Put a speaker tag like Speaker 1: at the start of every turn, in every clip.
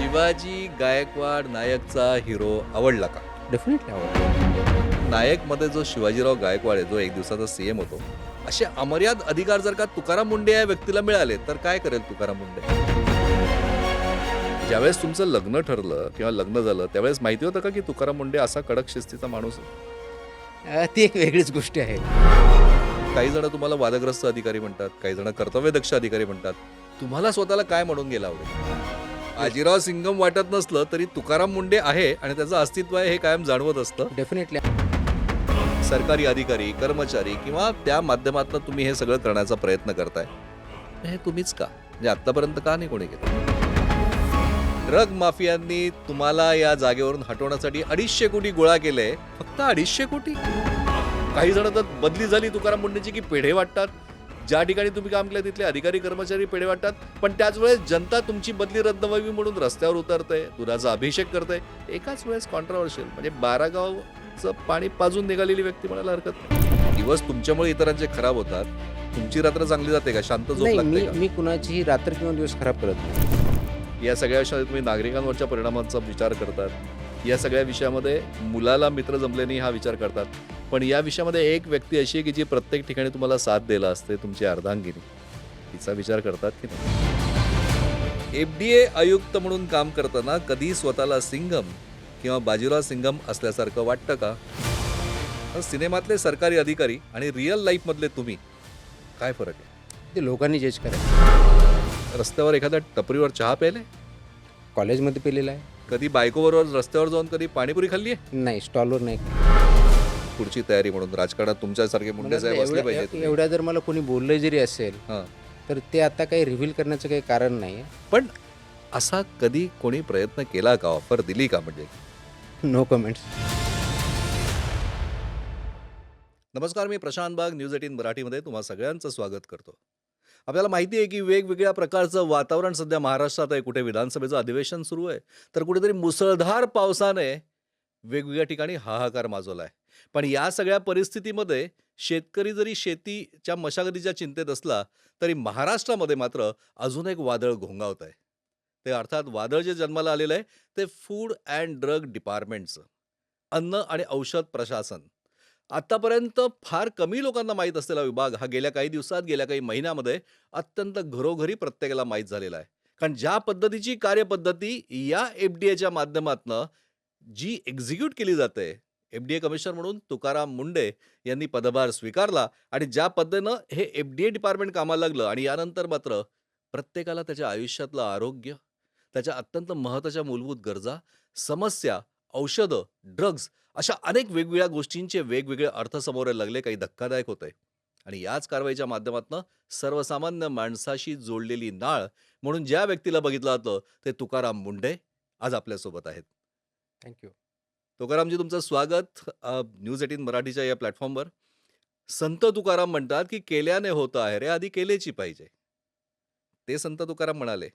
Speaker 1: Shivaji Gaikwad नायकचा hero आवडला का?
Speaker 2: Definitely आवडतं.
Speaker 1: नायकमध्ये जो शिवाजीराव गायकवाड आहे, जो एक दिवसाचा सीएम होतो, असे अमर्याद अधिकार जर का तुकाराम मुंडे या व्यक्तीला मिळाले, तर काय करेल तुकाराम मुंडे? ज्यावेळेस तुमचं लग्न ठरलं किंवा लग्न झालं, त्यावेळेस माहिती होतं का, की तुकाराम मुंडे असा कडक शिस्तीचा माणूस आहे?
Speaker 2: ती एक वेगळीच गोष्ट आहे.
Speaker 1: काही जण तुम्हाला वादग्रस्त अधिकारी म्हणतात, काही जण कर्तव्यदक्ष अधिकारी म्हणतात. तुम्हाला स्वतःला काय म्हणून गेला आवडेल? बाजीराव सिंघम वाटत नसलं तरी तुकाराम मुंडे आहे आणि त्याचं अस्तित्व आहे हे कायम जाणवत असतं.
Speaker 2: डेफिनेटली.
Speaker 1: सरकारी अधिकारी, कर्मचारी किंवा त्या माध्यमातून तुम्ही हे सगळं करण्याचा प्रयत्न करताय. हे तुम्हीच का? म्हणजे आतापर्यंत का नाही कोणी केलं? ड्रग माफियांनी तुम्हाला या जागेवरून हटवण्यासाठी 250 कोटी गोळा केले. फक्त 250 कोटी? काही जण तर बदली झाली तुकाराम मुंडेची की पेढे वाटतात. ज्या ठिकाणी तुम्ही काम केलं तिथले अधिकारी कर्मचारी पेढे वाटतात. पण त्याच वेळेस जनता तुमची बदली रद्द व्हावी म्हणून रस्त्यावर उतरते, दुधाचा अभिषेक करते. एकाच वेळेस कॉन्ट्रोवर्शियल म्हणजे 12 गावचं पाणी पाजून निघालेली व्यक्ती म्हणायला हरकत नाही. दिवस तुमच्यामुळे इतरांचे खराब होतात. तुमची रात्र चांगली जाते का? शांत झोप
Speaker 2: नाही,
Speaker 1: लागते का?
Speaker 2: मी कुणाचीही रात्र किंवा दिवस खराब करत नाही.
Speaker 1: या सगळ्या विषयात तुम्ही नागरिकांवरच्या परिणामांचा विचार करतात. या सगळ्या विषयामध्ये मुलाला मित्र जमले नाही हा विचार करतात. पण या विषयामध्ये एक व्यक्ती अशी आहे की जी प्रत्येक ठिकाणी तुम्हाला साथ द्यायला असते, तुमची अर्धांगिनी. तिचा विचार करतात की नाही? FDA आयुक्त म्हणून काम करताना कधी स्वतःला सिंघम किंवा बाजीराव सिंघम असल्यासारखं वाटतं का? तर सिनेमातले सरकारी अधिकारी आणि रिअल लाईफमधले तुम्ही, काय फरक आहे?
Speaker 2: ते लोकांनी जज करायचं.
Speaker 1: रस्त्यावर एखाद्या टपरीवर चहा प्यायले?
Speaker 2: कॉलेजमध्ये पेलेलं आहे.
Speaker 1: कधी बायकोबरोबर रस्त्यावर जाऊन कधी पाणीपुरी खाल्ली आहे?
Speaker 2: नाही, स्टॉलवर नाही.
Speaker 1: पुढची तयारी म्हणून राजकारणात तुमच्यासारखे मुंडे साहेब असले पाहिजेत.
Speaker 2: एवढ्या जर मला कोणी बोललं जरी असेल
Speaker 1: हां.
Speaker 2: तर ते आता काही रिव्हील करण्याचं काही कारण नाही.
Speaker 1: पण असा कधी कोणी प्रयत्न केला का? ऑफर दिली का? म्हणजे
Speaker 2: नो कमेंट्स.
Speaker 1: नमस्कार, मी प्रशांत बाग, न्यूज 18 मराठीमध्ये तुम्हा सगळ्यांचं स्वागत करतो. आपल्याला माहिती आहे की वेगवेगळ्या प्रकारचं वातावरण सध्या महाराष्ट्रात आहे. कुठे विधानसभेचं अधिवेशन सुरू आहे, तर कुठेतरी मुसळधार पावसाने वेगवेगळ्या ठिकाणी हाहाकार माजवला आहे. पण या सगळ्या परिस्थितीमध्ये शेतकरी जरी शेतीच्या मशागतीच्या चिंतेत असला, तरी महाराष्ट्रामध्ये मात्र अजून एक वादळ घोंगावत आहे. ते अर्थात वादळ जे जन्माला आलेलं आहे ते फूड अँड ड्रग डिपार्टमेंटचं, अन्न आणि औषध प्रशासन. आतापर्यंत फार कमी लोकांना माहीत असलेला विभाग हा गेल्या काही दिवसात, गेल्या काही महिन्यामध्ये अत्यंत घरोघरी प्रत्येकाला माहीत झालेला आहे. कारण ज्या पद्धतीची कार्यपद्धती या एफडीएच्या माध्यमातनं जी एक्झिक्यूट केली जाते, एफडीए कमिशनर म्हणून तुकाराम मुंडे यांनी पदभार स्वीकारला आणि ज्या पद्धतीनं हे एफडीए डिपार्टमेंट कामाला लागलं आणि यानंतर मात्र प्रत्येकाला त्याच्या आयुष्यातलं आरोग्य, त्याच्या अत्यंत महत्त्वाच्या मूलभूत गरजा, समस्या, औषधं, ड्रग्ज अशा अनेक वेगवेगळ्या गोष्टींचे वेगवेगळे अर्थ समोर यायला लागले. काही धक्कादायक होतंय. आणि याच कारवाईच्या माध्यमातून सर्वसामान्य माणसाशी जोडलेली नाळ म्हणून ज्या व्यक्तीला बघितलं जातं ते तुकाराम मुंडे आज आपल्यासोबत आहेत.
Speaker 2: थँक्यू.
Speaker 1: तुकारामजी, तुमचं स्वागत न्यूज 18 मराठीच्या या प्लॅटफॉर्मवर. संत तुकाराम म्हणतात की केल्याने होतं आहे रे, आधी केलेची पाहिजे. ते संत तुकाराम म्हणाले.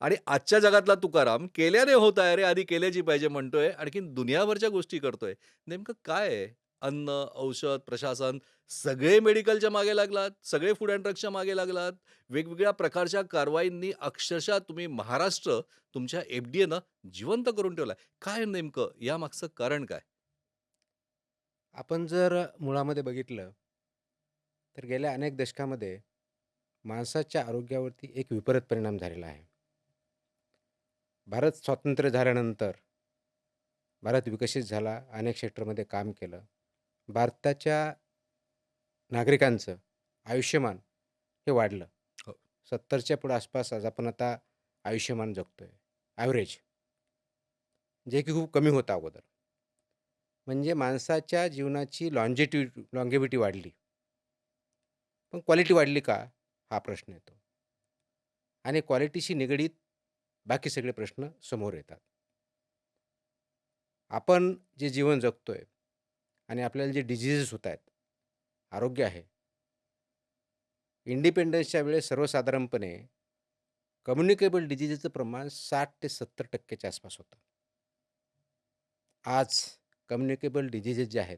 Speaker 1: आणि आजच्या जगातला तुकाराम केल्याने होत आहे रे, आधी केल्याची पाहिजे म्हणतोय. आणखीन दुनियाभरच्या गोष्टी करतोय. नेमकं काय आहे? अन्न, औषध, प्रशासन सगळे मेडिकलच्या मागे लागलात, सगळे फूड अँड ड्रग्सच्या मागे लागलात. वेगवेगळ्या प्रकारच्या कारवाईंनी अक्षरशः तुम्ही महाराष्ट्र तुमच्या एफडीएनं जिवंत करून ठेवलाय. काय नेमकं यामागचं कारण काय?
Speaker 2: आपण जर मुळामध्ये बघितलं तर गेल्या अनेक दशकामध्ये माणसाच्या आरोग्यावरती एक विपरीत परिणाम झालेला आहे. भारत स्वातंत्र्य झाल्यानंतर भारत विकसित झाला, अनेक क्षेत्रामध्ये काम केलं. भारताच्या नागरिकांचं आयुष्यमान हे वाढलं.
Speaker 1: हो.
Speaker 2: 70च्या पुढे आसपास आज आपण आता आयुष्यमान जगतोय ॲव्हरेज, जे की खूप कमी होतं अगोदर. म्हणजे माणसाच्या जीवनाची लॉन्गेव्हिटी वाढली. पण क्वालिटी वाढली का? हा प्रश्न येतो. आणि क्वालिटीशी निगडीत बाकी सगळे प्रश्न समोर येतात. आपण जे जीवन जगतोय आणि आपल्याला जे डिजीजेस होत आहेत, आरोग्य आहे. इंडिपेंडन्सच्या वेळेस सर्वसाधारणपणे कम्युनिकेबल डिजीजेसचं प्रमाण 60 ते 70% आसपास होतं. आज कम्युनिकेबल डिजीजेस जे आहेत,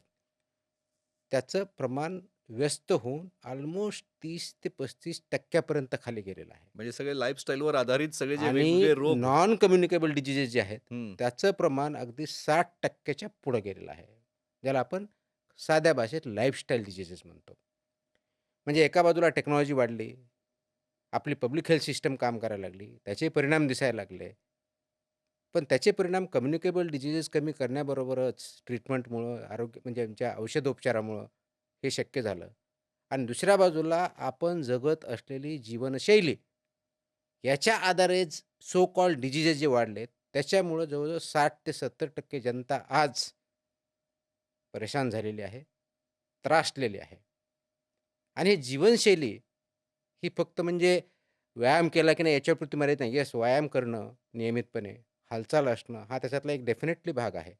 Speaker 2: त्याचं प्रमाण व्यस्त होऊन ऑलमोस्ट 30% ते 35% पर्यंत खाली गेलेला आहे.
Speaker 1: म्हणजे सगळे लाईफस्टाईलवर आधारित सगळे जे
Speaker 2: आणि
Speaker 1: वेगवेगळे रोग.
Speaker 2: नॉन कम्युनिकेबल डिसीजेस जे आहेत,
Speaker 1: हं.
Speaker 2: त्याचं प्रमाण अगदी 60% च्या पुढे गेलेलं आहे. ज्याला आपण साध्या भाषेत लाईफस्टाईल डिसीजेस म्हणतो. म्हणजे एका बाजूला टेक्नॉलॉजी वाढली, आपली पब्लिक हेल्थ सिस्टम काम करायला लागली, त्याचे परिणाम दिसायला लागले. पण त्याचे परिणाम कम्युनिकेबल डिसीजेस कमी करण्याबरोबरच ट्रीटमेंटमुळं, आरोग्य म्हणजे आमच्या औषधोपचारामुळं हे शक्य झालं. आणि दुसऱ्या बाजूला आपण जगत असलेली जीवनशैली, याच्या आधारे सो कॉल्ड डिसीजेस जे वाढलेत, त्याच्यामुळं जवळ-जवळ 60% ते 70% जनता आज परेशान झालेली आहे, त्रासलेली आहे. आणि ही जीवनशैली ही फक्त म्हणजे व्यायाम केला की नाही याच्यापुरती मर्यादित नाही. येस, व्यायाम करणं नियमितपणे, हालचाल असणं हा त्याच्यातला एक डेफिनेटली भाग आहे.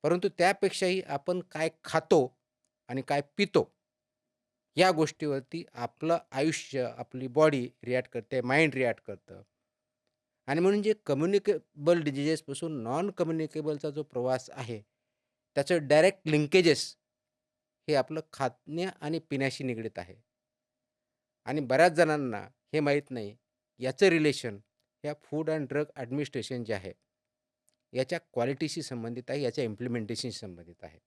Speaker 2: परंतु त्यापेक्षाही आपण काय खातो आणि काय पितो, या गोष्टीवरती आपलं आयुष्य, आपली बॉडी रिएक्ट करते, माइंड रिएक्ट करतं. आणि म्हणून जे कम्युनिकेबल डिसीजेसपासून नॉन कम्युनिकेबलचा जो प्रवास आहे, त्याचं डायरेक्ट लिंकेजेस हे आपलं खाणं आणि पिण्याशी निगडीत आहे. आणि बऱ्याच जणांना हे माहीत नाही, याचं रिलेशन या फूड अँड ड्रग ॲडमिनिस्ट्रेशन जे आहे, याच्या क्वालिटीशी संबंधित आहे, याच्या इम्प्लिमेंटेशनशी संबंधित आहे.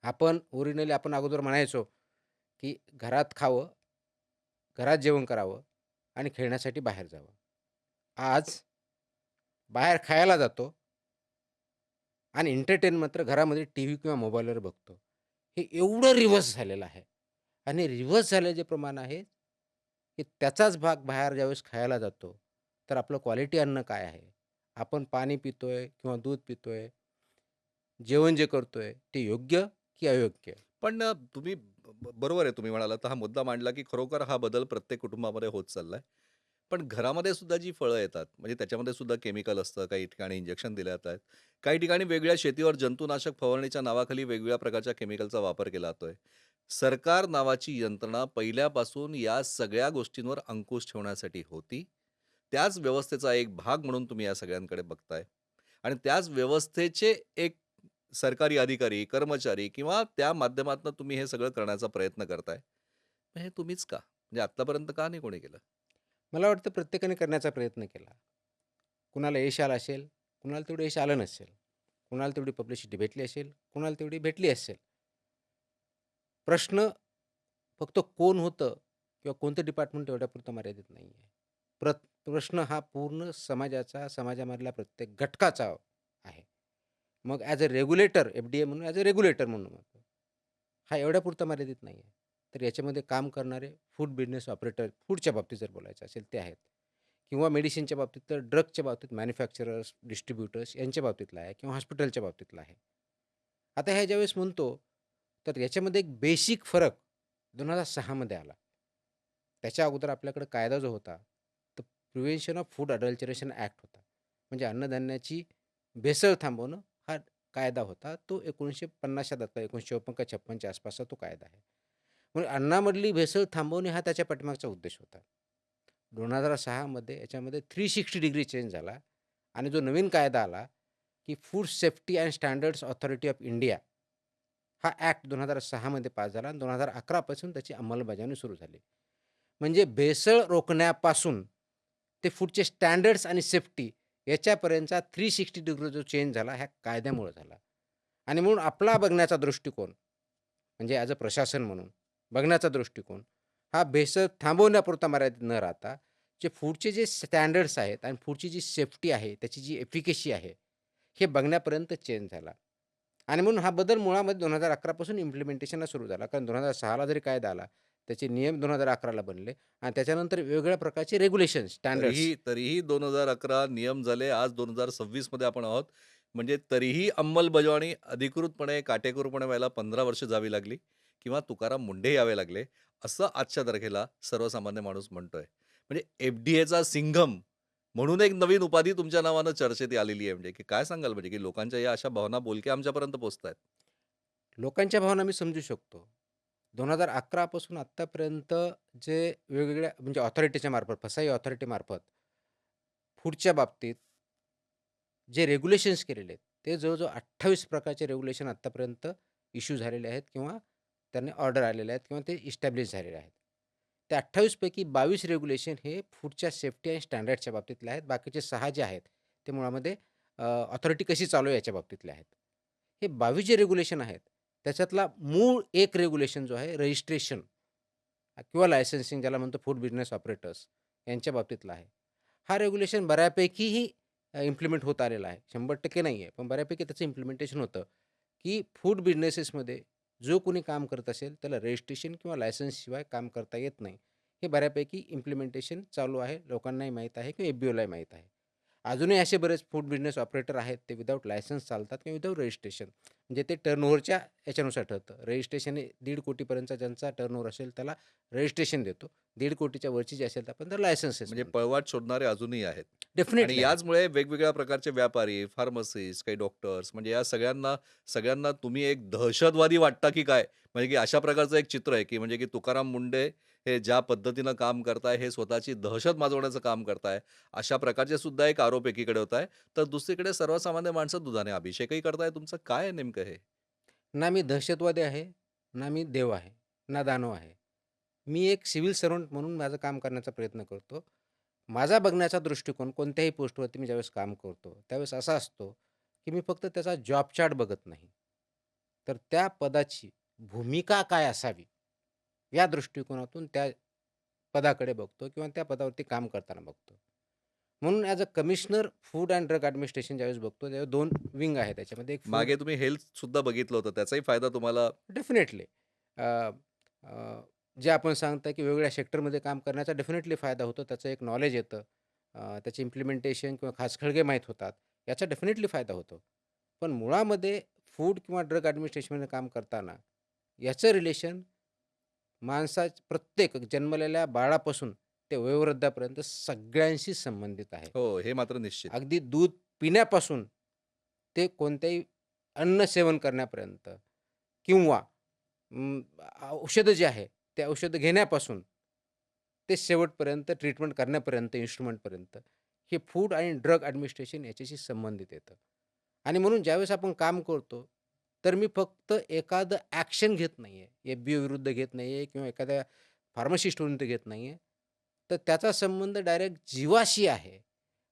Speaker 2: आपण अगोदर म्हणायचो, की घरात खावं, घरात जेवण करावं आणि खेळण्यासाठी बाहेर जावं. आज बाहेर खायला जातो आणि एंटरटेन मात्र घरामध्ये टीव्ही किंवा मोबाईलवर बघतो. हे एवढं रिव्हर्स झालेलं आहे. आणि रिव्हर्स झालेलं जे प्रमाण आहे, की त्याचाच भाग बाहेर ज्यावेळेस खायला जातो, तर आपलं क्वालिटी अन्न काय आहे? आपण पाणी पितोय किंवा दूध पितोय, जेवण जे करतोय ते योग्य की अयोग्य?
Speaker 1: पण तुम्ही बरोबर आहे तुम्ही म्हणालात तर हा मुद्दा मांडला, की खरोखर हा बदल प्रत्येक कुटुंबामध्ये होत चाललाय. पण घरामध्ये सुद्धा जी फळं येतात, म्हणजे त्याच्यामध्ये सुद्धा केमिकल असतं, काही ठिकाणी इंजेक्शन दिल्या जातात. काही ठिकाणी वेगळ्या शेतीवर जंतुनाशक फवारणीच्या नावाखाली वेगवेगळ्या प्रकारच्या केमिकलचा वापर केला जातोय. सरकार नावाची यंत्रणा पहिल्यापासून या सगळ्या गोष्टींवर अंकुश ठेवण्यासाठी होती. त्याच व्यवस्थेचा एक भाग म्हणून तुम्ही या सगळ्यांकडे बघताय आणि त्याच व्यवस्थेचे एक सरकारी अधिकारी, कर्मचारी किंवा त्या माध्यमातून तुम्ही हे सगळं करण्याचा प्रयत्न करताय. मग हे तुम्हीच का? म्हणजे आत्तापर्यंत का नाही कोणी केलं?
Speaker 2: मला वाटतं प्रत्येकाने करण्याचा प्रयत्न केला. कुणाला यश आलं असेल, कुणाला तेवढं यश आलं नसेल. कुणाला तेवढी पब्लिसिटी भेटली असेल, कुणाला तेवढी भेटली असेल. प्रश्न फक्त कोण होतं किंवा कोणतं डिपार्टमेंट एवढ्यापुरतं मर्यादित नाही आहे. प्रश्न हा पूर्ण समाजाचा, समाजामधल्या प्रत्येक घटकाचा आहे. मग ॲज अ रेग्युलेटर, एफ-डी-ए म्हणून ॲज अ रेग्युलेटर म्हणून म्हणतो. हा एवढ्यापुरता मर्यादित नाही आहे. तर याच्यामध्ये काम करणारे फूड बिझनेस ऑपरेटर, फूडच्या बाबतीत जर बोलायचं असेल ते आहेत. किंवा मेडिसिनच्या बाबतीत तर ड्रगच्या बाबतीत मॅन्युफॅक्चरर्स, डिस्ट्रिब्युटर्स यांच्या बाबतीतला आहे किंवा हॉस्पिटलच्या बाबतीतला आहे. आता ह्या ज्यावेळेस म्हणतो, तर याच्यामध्ये एक बेसिक फरक 2006 मध्ये आला. त्याच्या अगोदर आपल्याकडे कायदा जो होता, तर prevention of food adulteration act होता. म्हणजे अन्नधान्याची भेसळ थांबवणं हा कायदा होता. तो 1950च्या दशकात 1954-56 च्या आसपासचा तो कायदा आहे. म्हणजे अन्नामधली भेसळ थांबवणे हा त्याच्या पाठीमागचा उद्देश होता. 2006 मध्ये याच्यामध्ये 360 डिग्री चेंज झाला आणि जो नवीन कायदा आला, की food safety and standards authority of India हा ॲक्ट 2006 मध्ये पास झाला आणि 2011 पासून त्याची अंमलबजावणी सुरू झाली. म्हणजे भेसळ रोखण्यापासून ते फूडचे स्टँडर्ड्स आणि सेफ्टी याच्यापर्यंतचा 360 डिग्री जो चेंज झाला, ह्या कायद्यामुळे झाला. आणि म्हणून आपला बघण्याचा दृष्टिकोन, म्हणजे ॲज अ प्रशासन म्हणून बघण्याचा दृष्टिकोन, हा भेसळ थांबवण्यापुरता मर्यादित न राहता, फूडचे जे स्टँडर्ड्स आहेत आणि फूडची जी सेफ्टी आहे, त्याची जी एफिकेसी आहे, हे बघण्यापर्यंत चेंज झाला. आणि म्हणून हा बदल मुळामध्ये 2011 पासून इम्प्लिमेंटेशनला सुरू झाला. कारण 2006 ला जरी कायदा आला, त्याचे नियम 2011 ला बनले आणि त्याच्यानंतर वेगवेगळ्या प्रकारचे रेग्युलेशन्स, स्टँडर्ड्स.
Speaker 1: तरीही तरीही 2011 नियम झाले. आज 2026 मध्ये आपण आहोत. म्हणजे तरीही अंमलबजावणी अधिकृतपणे, काटेकोरपणे व्हायला 15 वर्ष जावी लागली किंवा तुकाराम मुंढे यावे लागले, असं आजच्या तारखेला सर्वसामान्य माणूस म्हणतोय. म्हणजे एफ-डी-एचा सिंघम म्हणून एक नवीन उपाधी तुमच्या नावानं चर्चेत आलेली आहे. म्हणजे की काय सांगाल म्हणजे की लोकांच्या या अशा भावना बोलक्या आमच्यापर्यंत पोहोचतायत?
Speaker 2: लोकांच्या भावना मी समजू शकतो. 2011 पासून आत्तापर्यंत जे वेगवेगळ्या म्हणजे ऑथॉरिटीच्या मार्फत, फसाई ऑथॉरिटीमार्फत फूडच्या बाबतीत जे रेग्युलेशन्स केलेले आहेत, ते जवळ-जवळ 28 प्रकारचे रेग्युलेशन आत्तापर्यंत इश्यू झालेले आहेत किंवा त्यांना ऑर्डर आलेल्या आहेत किंवा ते इस्टॅब्लिश झालेले आहेत. त्या 28 पैकी 22 रेग्युलेशन हे फूडच्या सेफ्टी आणि स्टँडर्डच्या बाबतीतले आहेत. बाकीचे 6 जे आहेत, ते मुळामध्ये ऑथॉरिटी कशी चालू आहे याच्या बाबतीतले आहेत. हे 22 जे रेग्युलेशन आहेत, त्याच्यातला मूळ एक रेग्युलेशन जो आहे रजिस्ट्रेशन किंवा लायसन्सिंग ज्याला म्हणतो फूड बिझनेस ऑपरेटर्स यांच्या बाबतीतला आहे. हा रेग्युलेशन बऱ्यापैकीही इम्प्लिमेंट होत आलेला आहे. 100% नाही आहे, पण बऱ्यापैकी त्याचं इम्प्लिमेंटेशन होतं, की फूड बिझनेसेसमध्ये जो कोणी काम करत असेल, त्याला रजिस्ट्रेशन किंवा लायसन्सशिवाय काम करता येत नाही. हे बऱ्यापैकी इम्प्लिमेंटेशन चालू आहे. लोकांनाही माहीत आहे किंवा एफ-बी-ओलाही माहीत आहे. अजूनही असे बरेच फूड बिझनेस ऑपरेटर आहेत, ते विदाऊट लायसन्स चालतात किंवा विदाऊट रजिस्ट्रेशन. म्हणजे ते टर्नओव्हरच्या याच्यानुसार ठरतं. रजिस्ट्रेशन हे 1.5 कोटीपर्यंतचा ज्यांचा टर्नओव्हर असेल, त्याला रजिस्ट्रेशन देतो. 1.5 कोटीच्या वरची जी असेल, तर आपण त्याला लायसन्सेस
Speaker 1: म्हणजे
Speaker 2: म्हणतो.
Speaker 1: पळवाट शोधणारे अजूनही आहेत. आणि
Speaker 2: डेफिनेटली आहेत.
Speaker 1: याचमुळे वेगवेगळ्या प्रकारचे व्यापारी, फार्मसिस्ट, काही डॉक्टर्स म्हणजे या सगळ्यांना सगळ्यांना तुम्ही एक दहशतवादी वाटता की काय? म्हणजे की अशा प्रकारचं एक चित्र आहे, की म्हणजे की तुकाराम मुंडे हे ज्या पद्धतीनं काम करताय, हे स्वतःची दहशत माजवण्याचं काम करताय. अशा प्रकारचे सुद्धा एक आरोप एकीकडे होत आहे. तर दुसरीकडे सर्वसामान्य माणसं दुधाने अभिषेकही करताय. तुमचं काय आहे नेमकं हे?
Speaker 2: ना मी दहशतवादी आहे, ना मी देव आहे, ना दानव आहे. मी एक सिव्हिल सर्व्हंट म्हणून माझं काम करण्याचा प्रयत्न करतो. माझा बघण्याचा दृष्टिकोन कोणत्याही पोस्टवरती मी ज्यावेळेस काम करतो, त्यावेळेस असा असतो, की मी फक्त त्याचा जॉब चार्ट बघत नाही. तर त्या पदाची भूमिका काय असावी, या दृष्टिकोनातून त्या पदाकडे बघतो किंवा त्या पदावरती काम करताना बघतो. म्हणून as a commissioner food and drug administration ज्यावेळेस बघतो, त्यावेळेस 2 विंग आहे त्याच्यामध्ये. एक फूड
Speaker 1: मागे तुम्ही हेल्थ सुद्धा बघितलं होतं. त्याचाही फायदा तुम्हाला
Speaker 2: डेफिनेटली. अ, अ, जे आपण सांगता की वेगवेगळ्या सेक्टरमध्ये काम करण्याचा डेफिनेटली फायदा होतो. त्याचं एक नॉलेज येतं. त्याचे इम्प्लिमेंटेशन किंवा खाचखळगे माहीत होतात. याचा डेफिनेटली फायदा होतो. पण मुळामध्ये फूड किंवा ड्रग ॲडमिनिस्ट्रेशनमध्ये काम करताना याचं रिलेशन प्रत्येक जन्मलेल्या बाळापासून ते वयोवृद्धापर्यंत सगळ्यांशी संबंधित आहे.
Speaker 1: हो, हे मात्र निश्चित.
Speaker 2: अगदी दूध पिण्यापासून ते कोणत्याही अन्न सेवन करण्यापर्यंत किंवा अं, औषधं जे आहे, ते औषधं घेण्यापासून ते शेवटपर्यंत ट्रीटमेंट करण्यापर्यंत, इन्स्ट्रुमेंटपर्यंत, हे फूड आणि ड्रग ॲडमिनिस्ट्रेशन याच्याशी संबंधित येतं. आणि म्हणून ज्यावेळेस आपण काम करतो, तर मी फक्त एखादं ॲक्शन घेत नाही आहे. एफ-बी-ओ विरुद्ध घेत नाही आहे किंवा एखाद्या फार्मासिस्टविरुद्ध घेत नाही आहे. तर त्याचा संबंध डायरेक्ट जीवाशी आहे.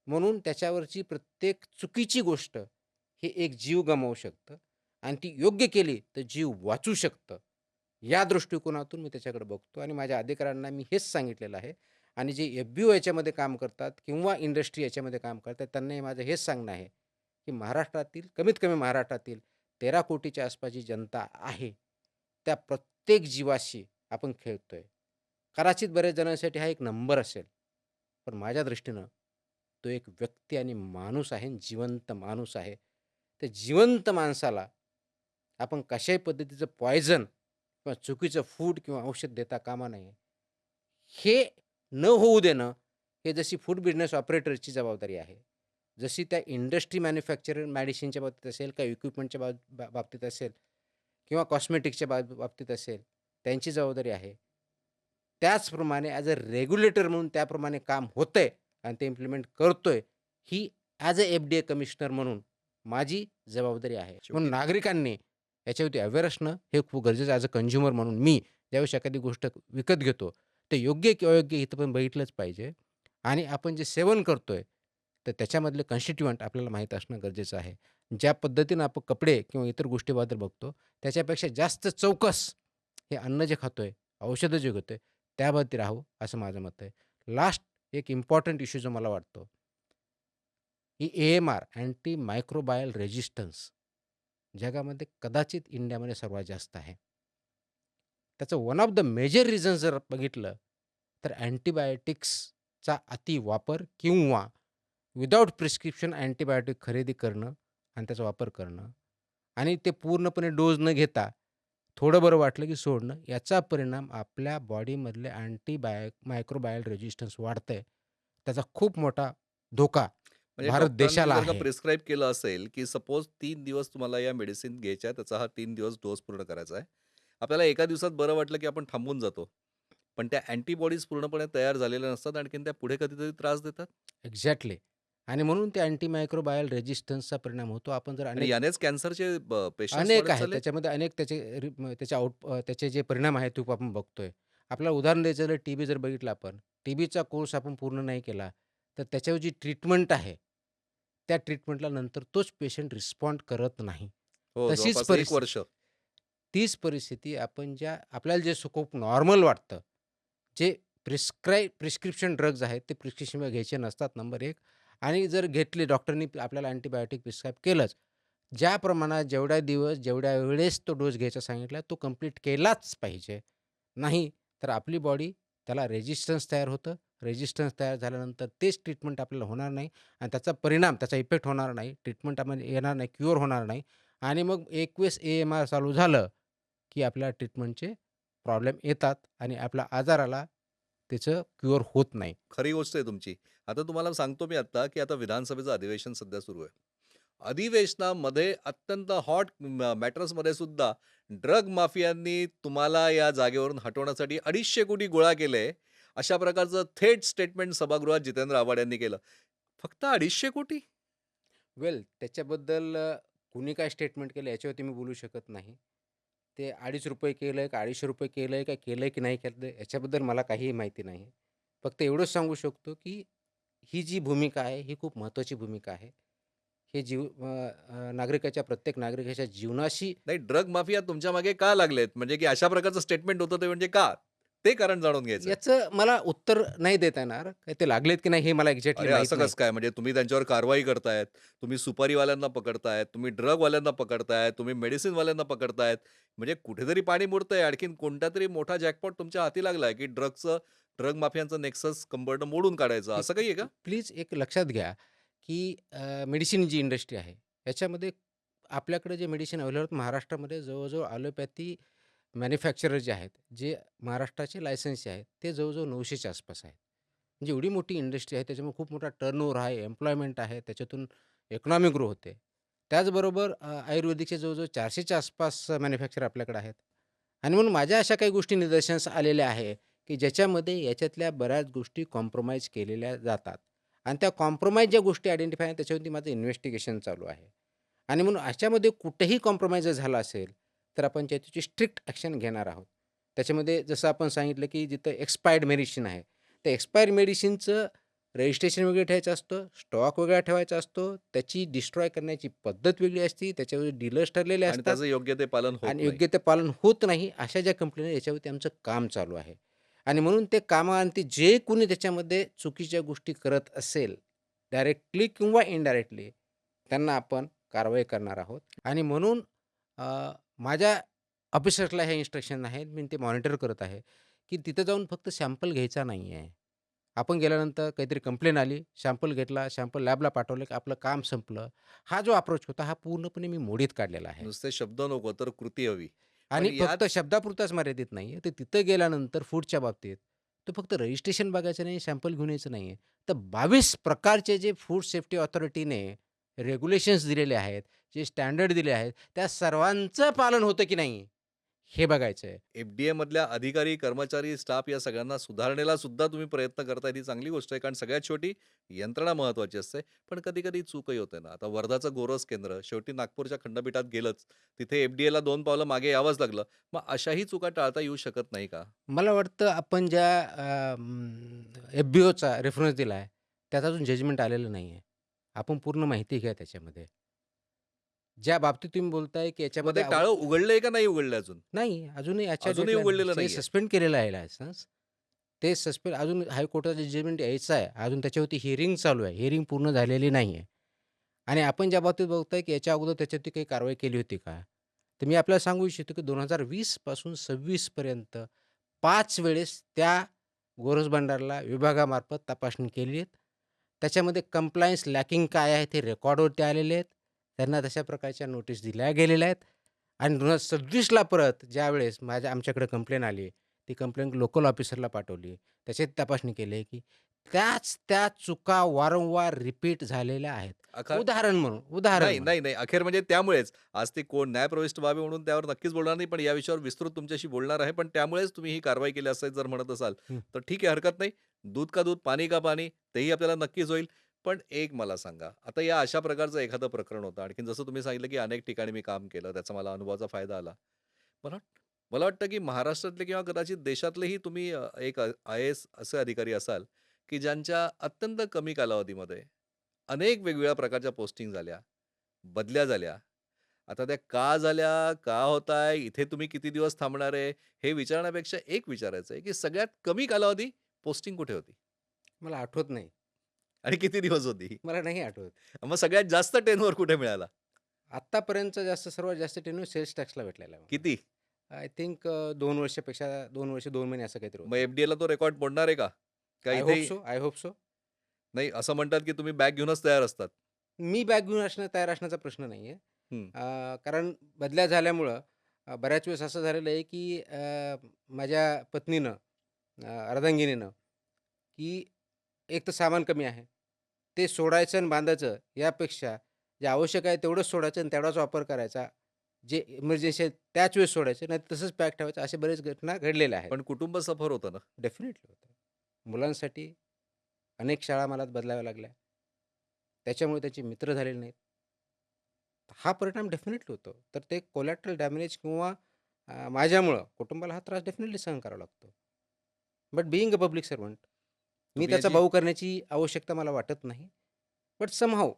Speaker 2: म्हणून त्याच्यावरची प्रत्येक चुकीची गोष्ट हे एक जीव गमावू शकतं आणि ती योग्य केली तर जीव वाचू शकतं. या दृष्टिकोनातून मी त्याच्याकडे बघतो आणि माझ्या अधिकाऱ्यांना मी हेच सांगितलेलं आहे आणि जे एफ-बी-ओ याच्यामध्ये काम करतात किंवा इंडस्ट्री याच्यामध्ये काम करतात त्यांनाही माझं हेच सांगणं आहे, की महाराष्ट्रातील कमीत कमी महाराष्ट्रातील 13 कोटीच्या आसपास जी जनता आहे, त्या प्रत्येक जीवाशी आपण खेळतोय. कदाचित बऱ्याच जणांसाठी हा एक नंबर असेल, पण माझ्या दृष्टीनं तो एक व्यक्ती आणि माणूस आहे, जिवंत माणूस आहे. त्या जिवंत माणसाला आपण कशाही पद्धतीचं पॉयझन किंवा चुकीचं फूड किंवा औषध देता कामा नये. हे न होऊ देणं, हे जशी फूड बिझनेस ऑपरेटरची जबाबदारी आहे. जशी त्या इंडस्ट्री मॅन्युफॅक्चरर मेडिसिनच्या बाबतीत असेल, काही इक्विपमेंटच्या बाबतीत असेल किंवा कॉस्मेटिक्सच्या बाबतीत असेल, त्यांची जबाबदारी आहे. त्याचप्रमाणे ॲज अ रेग्युलेटर म्हणून त्याप्रमाणे काम होतंय आणि ते इम्प्लिमेंट करतोय, ही ॲज अ एफ-डी-ए कमिशनर म्हणून माझी जबाबदारी आहे. म्हणून
Speaker 1: शेवटी
Speaker 2: नागरिकांनी याच्यावरती अवेअर असणं हे खूप गरजेचं आहे. ॲज अ कन्झ्युमर म्हणून मी ज्यावेळेस एखादी गोष्ट विकत घेतो, ते योग्य की अयोग्य इथं पण बघितलंच पाहिजे आणि आपण जे सेवन करतोय, तर त्याच्यामधले कन्स्टिट्यूएंट आपल्याला माहीत असणं गरजेचं आहे. ज्या पद्धतीनं आपण कपडे किंवा इतर गोष्टीबद्दल बघतो, त्याच्यापेक्षा जास्त चौकस हे अन्न जे खातोय, औषधं जे घेतोय, त्याबाबतीत राहावं असं माझं मत आहे. लास्ट एक इम्पॉर्टंट इश्यू जो मला वाटतो, ही AMR अँटी मायक्रोबायल रेझिस्टन्स जगामध्ये कदाचित इंडियामध्ये सर्वात जास्त आहे. त्याचं one of the major reasons जर बघितलं, तर अँटिबायोटिक्सचा अतिवापर किंवा विदाऊट प्रिस्क्रिप्शन अँटिबायोटिक खरेदी करणं आणि त्याचा वापर करणं आणि ते पूर्णपणे डोस न घेता थोडं बरं वाटलं की सोडणं, याचा परिणाम आपल्या बॉडीमधले मायक्रोबायल रेझिस्टन्स वाढतंय. त्याचा खूप मोठा धोका
Speaker 1: म्हणजे
Speaker 2: भारत
Speaker 1: डॉक्टरांनी
Speaker 2: देशाला
Speaker 1: जर का
Speaker 2: आहे.
Speaker 1: प्रिस्क्राईब केलं असेल, की सपोज 3 दिवस तुम्हाला या मेडिसिन घ्यायच्या आहे, त्याचा हा 3 दिवस डोस पूर्ण करायचा आहे. आपल्याला एका दिवसात बरं वाटलं, की आपण थांबून जातो. पण त्या अँटिबॉडीज पूर्णपणे तयार झालेल्या नसतात. आणखीन त्या पुढे कधीतरी त्रास देतात.
Speaker 2: एक्झॅक्टली. आणि म्हणून ते अँटीमायक्रोबायल रेझिस्टन्सचा परिणाम होतो. आपण जर
Speaker 1: आणि
Speaker 2: अनेक
Speaker 1: यानेच कॅन्सरचे पेशंट्स
Speaker 2: अनेक
Speaker 1: वाढत
Speaker 2: आहेत.
Speaker 1: चाललेत.
Speaker 2: त्याच्यामध्ये अनेक त्याचे जे परिणाम आहेत ते आपण बघतोय. आपल्याला उदाहरण द्यायचं झालं टीबी जर बघितला आपण, टीबीचा कोर्स आपण पूर्ण नाही केला, तर त्याच्यावर जी ट्रीटमेंट आहे, त्या ट्रीटमेंटला नंतर तोच पेशंट रिस्पॉन्ड करत नाही.
Speaker 1: हो,
Speaker 2: तशीच
Speaker 1: जवळपास 1
Speaker 2: परिस्थिती
Speaker 1: वर्ष.
Speaker 2: तीच परिस्थिती आपण आपल्याला जे खूप नॉर्मल वाटतं, जे प्रिस्क्रिप्शन ड्रग्ज आहेत, ते प्रिस्क्रिप्शनवर घ्यायचे नसतात नंबर 1 आणि जर घेतले डॉक्टरनी आपल्याला अँटिबायोटिक प्रिस्क्राईब केलंच, ज्या प्रमाणात, जेवढ्या दिवस, जेवढ्या वेळेस तो डोस घ्यायचा सांगितला, तो कंप्लीट केलाच पाहिजे. नाही तर आपली बॉडी त्याला रेझिस्टन्स तयार होतं. रेझिस्टन्स तयार झाल्यानंतर तेच ट्रीटमेंट आपल्याला होणार नाही आणि त्याचा परिणाम, त्याचा इफेक्ट होणार नाही. ट्रीटमेंटमध्ये येणार नाही, क्युअर होणार नाही आणि मग एकवेळेस AMR चालू झालं, की आपल्याला ट्रीटमेंटचे प्रॉब्लेम येतात आणि आपल्या आजाराला त्याचं क्युअर होत नाही.
Speaker 1: खरी गोष्ट आहे तुमची. आता तुम्हाला सांगतो मी आता, की आता विधानसभेचं अधिवेशन सध्या सुरू आहे. अधिवेशनामध्ये अत्यंत हॉट मॅटर्समध्ये सुद्धा ड्रग माफियांनी तुम्हाला या जागेवरून हटवण्यासाठी 250 कोटी गोळा केले. अशा प्रकारचं थेट स्टेटमेंट सभागृहात जितेंद्र आव्हाड यांनी केलं. फक्त 250 कोटी?
Speaker 2: वेल त्याच्याबद्दल कुणी काय स्टेटमेंट केलं याच्यावरती मी बोलू शकत नाही. ते ₹2.50 केलंय का ₹250 केलंय का केलंय की नाही केलं याच्याबद्दल मला काहीही माहिती नाही. फक्त एवढंच सांगू शकतो, की ही जी भूमिका आहे, ही खूप महत्त्वाची भूमिका आहे. हे नागरिकाच्या प्रत्येक नागरिकाच्या जीवनाशी
Speaker 1: नाही, ड्रग माफिया तुमच्या मागे का लागलेत? म्हणजे की अशा प्रकारचं स्टेटमेंट होतं ते म्हणजे का? ते कारण जाणून घ्यायचंय.
Speaker 2: याचं मला उत्तर नाही देता येणार. काय ते लागलेत की नाही हे मला एक्झॅक्टली
Speaker 1: अरे,
Speaker 2: माहीत
Speaker 1: असं
Speaker 2: नाही.
Speaker 1: कसं काय? म्हणजे तुम्ही त्यांच्यावर कारवाई करतायत, तुम्ही सुपारीवाल्यांना पकडतायत, तुम्ही ड्रगवाल्यांना पकडतायत, तुम्ही मेडिसिनवाल्यांना पकडतायत. म्हणजे कुठेतरी पाणी मुरतंय. आणखीन कोणतातरी मोठा जॅकपॉट तुमच्या हाती लागलाय, की ड्रग माफियांचं नेक्सस कंबरनं मोडून काढायचं, असं काही आहे का?
Speaker 2: प्लीज एक लक्षात घ्या, की मेडिसिन जी इंडस्ट्री आहे, याच्यामध्ये आपल्याकडे जे मेडिसिन अवेलेबल महाराष्ट्रामध्ये जवळ-जवळ ॲलोपॅथी मॅन्युफॅक्चरर जे आहेत, जे महाराष्ट्राचे लायसन्सचे आहेत, ते जवळ-जवळ 900च्या आसपास आहेत. म्हणजे एवढी मोठी इंडस्ट्री आहे, त्याच्यामुळे खूप मोठा टर्नओव्हर आहे, एम्प्लॉयमेंट आहे, त्याच्यातून इकॉनॉमी ग्रो होते. त्याचबरोबर आयुर्वेदिकचे जवळ-जवळ 400च्या आसपास मॅन्युफॅक्चर आपल्याकडे आहेत. आणि म्हणून माझ्या अशा काही गोष्टी निदर्शनास आलेल्या आहे, की ज्याच्यामध्ये याच्यातल्या बऱ्याच गोष्टी कॉम्प्रोमाईज केलेल्या जातात. आणि त्या कॉम्प्रोमाईज ज्या गोष्टी आयडेंटिफाय आहेत त्याच्यावरती माझं इन्व्हेस्टिगेशन चालू आहे. आणि म्हणून अशामध्ये कुठेही कॉम्प्रोमाईज जर झाला असेल, तर आपण त्याची स्ट्रिक्ट ॲक्शन घेणार आहोत. त्याच्यामध्ये जसं आपण सांगितलं, की जिथं एक्सपायर्ड मेडिसिन आहे, त्या एक्सपायर्ड मेडिसिनचं रजिस्ट्रेशन वेगळं ठेवायचं असतं, स्टॉक वेगळा ठेवायचा असतो, त्याची डिस्ट्रॉय करण्याची पद्धत वेगळी असते, त्याच्यावर डीलर्स ठरलेले
Speaker 1: आणि
Speaker 2: असतात
Speaker 1: त्याचं योग्य ते पालन होत
Speaker 2: आणि
Speaker 1: नाही.
Speaker 2: योग्य ते पालन होत नाही. अशा ज्या कंपन्या याच्यावरती आमचं काम चालू आहे. आणि म्हणून ते कामाअंती जे कोणी त्याच्यामध्ये चुकीच्या गोष्टी करत असेल, डायरेक्टली किंवा इनडायरेक्टली त्यांना आपण कारवाई करणार आहोत. आणि म्हणून माझ्या ऑफिसर्सला हे इन्स्ट्रक्शन आहेत. मी ते मॉनिटर करत आहे, की तिथं जाऊन फक्त सॅम्पल घ्यायचा नाही आहे. आपण गेल्यानंतर काहीतरी कंप्लेन आली, सॅम्पल घेतला, सॅम्पल लॅबला पाठवलं, की आपलं काम संपलं. हा जो अप्रोच होता, हा पूर्णपणे मी मोडीत काढलेला आहे.
Speaker 1: नुसते शब्द नको, तर कृती हवी. पण
Speaker 2: आणि
Speaker 1: यात
Speaker 2: फक्त शब्दापुरताच मर्यादित नाहीये. तर तिथं गेल्यानंतर फूडच्या बाबतीत, तर फक्त रजिस्ट्रेशन बघायचं नाही, सॅम्पल घेऊन यायचं नाहीये. तर 22 प्रकारचे जे फूड सेफ्टी ऑथॉरिटीने रेग्युलेशन्स दिलेले आहेत, जे स्टँडर्ड दिले आहेत, त्या सर्वांचं पालन होतं की नाही, हे बघायचंय.
Speaker 1: एफ-डी-एमधल्या अधिकारी, कर्मचारी, स्टाफ या सगळ्यांना सुधारणेला सुद्धा तुम्ही प्रयत्न करताय, ही चांगली गोष्ट आहे. कारण सगळ्यात शेवटी यंत्रणा महत्त्वाची असते. पण कधी-कधी चूकही होते ना. आता वर्धाचं गोरज केंद्र शेवटी नागपूरच्या खंडपीठात गेलंच. तिथे एफ-डी-एला 2 पावलं मागे यावंच लागलं. मग अशाही चुका टाळता येऊ शकत नाही का?
Speaker 2: मला वाटतं आपण ज्या एफ-बी-ओचा रेफरन्स दिला आहे, त्यात अजून जजमेंट आलेलं नाहीये. आपण पूर्ण माहिती घ्या त्याच्यामध्ये. ज्या बाबतीत तुम्ही बोलताय, की
Speaker 1: मग ते
Speaker 2: याच्यामध्ये
Speaker 1: टाळं उघडलंय का नाही उघडलं अजून?
Speaker 2: नाही, अजूनही आजच्या
Speaker 1: अजूनही
Speaker 2: डेटला नाही.
Speaker 1: उघडलेलं
Speaker 2: ते
Speaker 1: नाहीये.
Speaker 2: सस्पेंड केलेलं आहे लायसन्स. ते सस्पेंड अजून हायकोर्टाचं जजमेंट यायचं आहे. अजून त्याच्यावरती हिअरिंग चालू आहे. हिअरिंग पूर्ण झालेली नाही आहे. आणि आपण ज्या बाबतीत बघतोय, की याच्या अगोदर त्याच्यावरती काही कारवाई केली होती का? तर मी आपल्याला सांगू इच्छितो, की 2020 पासून 26 पर्यंत 5 वेळेस त्या गोरज भंडारला विभागामार्फत तपासणी केली आहे. त्याच्यामध्ये कंप्लायन्स लॅकिंग काय आहे ते रेकॉर्डवरती आलेले आहेत. त्यांना तशा प्रकारच्या नोटीस दिल्या गेलेल्या आहेत. आणि 2026ला परत ज्यावेळेस आमच्याकडे कंप्लेन आली, ती कंप्लेंट लोकल ऑफिसरला पाठवली. त्याची तपासणी केली, की त्या चुका वारंवार रिपीट झालेल्या आहेत.
Speaker 1: अखा
Speaker 2: उदाहरण
Speaker 1: नाही,
Speaker 2: म्हणून.
Speaker 1: नाही, नाही. अखेर म्हणजे त्यामुळेच आज ते कोण न्यायप्रविष्ट व्हावे म्हणून त्यावर नक्कीच बोलणार नाही. पण या विषयावर विस्तृत तुमच्याशी बोलणार आहे. पण त्यामुळेच तुम्ही ही कारवाई केली असं जर म्हणत असाल,
Speaker 2: हं.
Speaker 1: तर ठीक आहे, हरकत नाही. दूध का दूध, पानी का पानी, तेही आपल्याला नक्कीच होईल. पण एक मला सांगा, आता या अशा प्रकारचं एखादं प्रकरण होतं, आणखीन जसं तुम्ही सांगितलं, की अनेक ठिकाणी मी काम केलं, त्याचा मला अनुभवाचा फायदा आला. मला मला वाटतं, की महाराष्ट्रातले किंवा कदाचित देशातलेही तुम्ही एक आय-ए-एस असे अधिकारी असाल, की ज्यांच्या अत्यंत कमी कालावधीमध्ये अनेक वेगवेगळ्या प्रकारच्या पोस्टिंग झाल्या, बदल्या झाल्या. आता त्या का झाल्या? का होताय? इथे तुम्ही किती दिवस थांबणार आहे? हे विचारण्यापेक्षा एक विचारायचं आहे, की सगळ्यात कमी कालावधी पोस्टिंग कुठे होती?
Speaker 2: मला आठवत नाही.
Speaker 1: आणि किती दिवस होती?
Speaker 2: मला नाही आठवत.
Speaker 1: मग सगळ्यात जास्त टेनवर कुठे मिळाला?
Speaker 2: आत्तापर्यंतचा सर्वात जास्त टेन्यूर सेल्स टॅक्सला भेटलेला आहे मला.
Speaker 1: किती?
Speaker 2: आय थिंक 2 वर्षापेक्षा 2 वर्ष 2 महिने असं काहीतरी
Speaker 1: मग
Speaker 2: होतं.
Speaker 1: एफ-डी-एला तो रेकॉर्ड मोडणार आहे का? का
Speaker 2: आय होप
Speaker 1: इथेही
Speaker 2: सो, आय होप सो.
Speaker 1: नाही असं म्हणतात, की तुम्ही बॅग घेऊनच तयार असतात.
Speaker 2: मी बॅग घेऊन तयार असण्याचा प्रश्न नाहीये.
Speaker 1: हं.
Speaker 2: कारण बदल्या झाल्यामुळं बऱ्याच वेळेस असं झालेलं आहे, की माझ्या पत्नीनं अर्धांगिनीनं, की एक तर सामान कमी आहे. ते सोडायचं आणि बांधायचं यापेक्षा जे आवश्यक आहे तेवढंच सोडायचं आणि तेवढाच वापर करायचा. जे इमर्जन्सी आहे त्याच वेळेस सोडायचं, नाहीतर तसंच पॅक ठेवायचं. अशा बऱ्याच घटना घडलेल्या आहेत.
Speaker 1: पण कुटुंब सफर होतं ना.
Speaker 2: डेफिनेटली होतं. मुलांसाठी अनेक शाळा मला बदलाव्या लागल्या. त्याच्यामुळे त्याचे मित्र झालेले नाहीत. हा परिणाम डेफिनेटली होतो. तर ते कोलॅटरल डॅमेज किंवा माझ्यामुळं कुटुंबाला हा त्रास डेफिनेटली सहन करावा लागतो. But being a public servant मी
Speaker 1: तुम्ही
Speaker 2: त्याचा
Speaker 1: याची
Speaker 2: बाऊ करण्याची आवश्यकता मला वाटत नाही. बट समहाऊ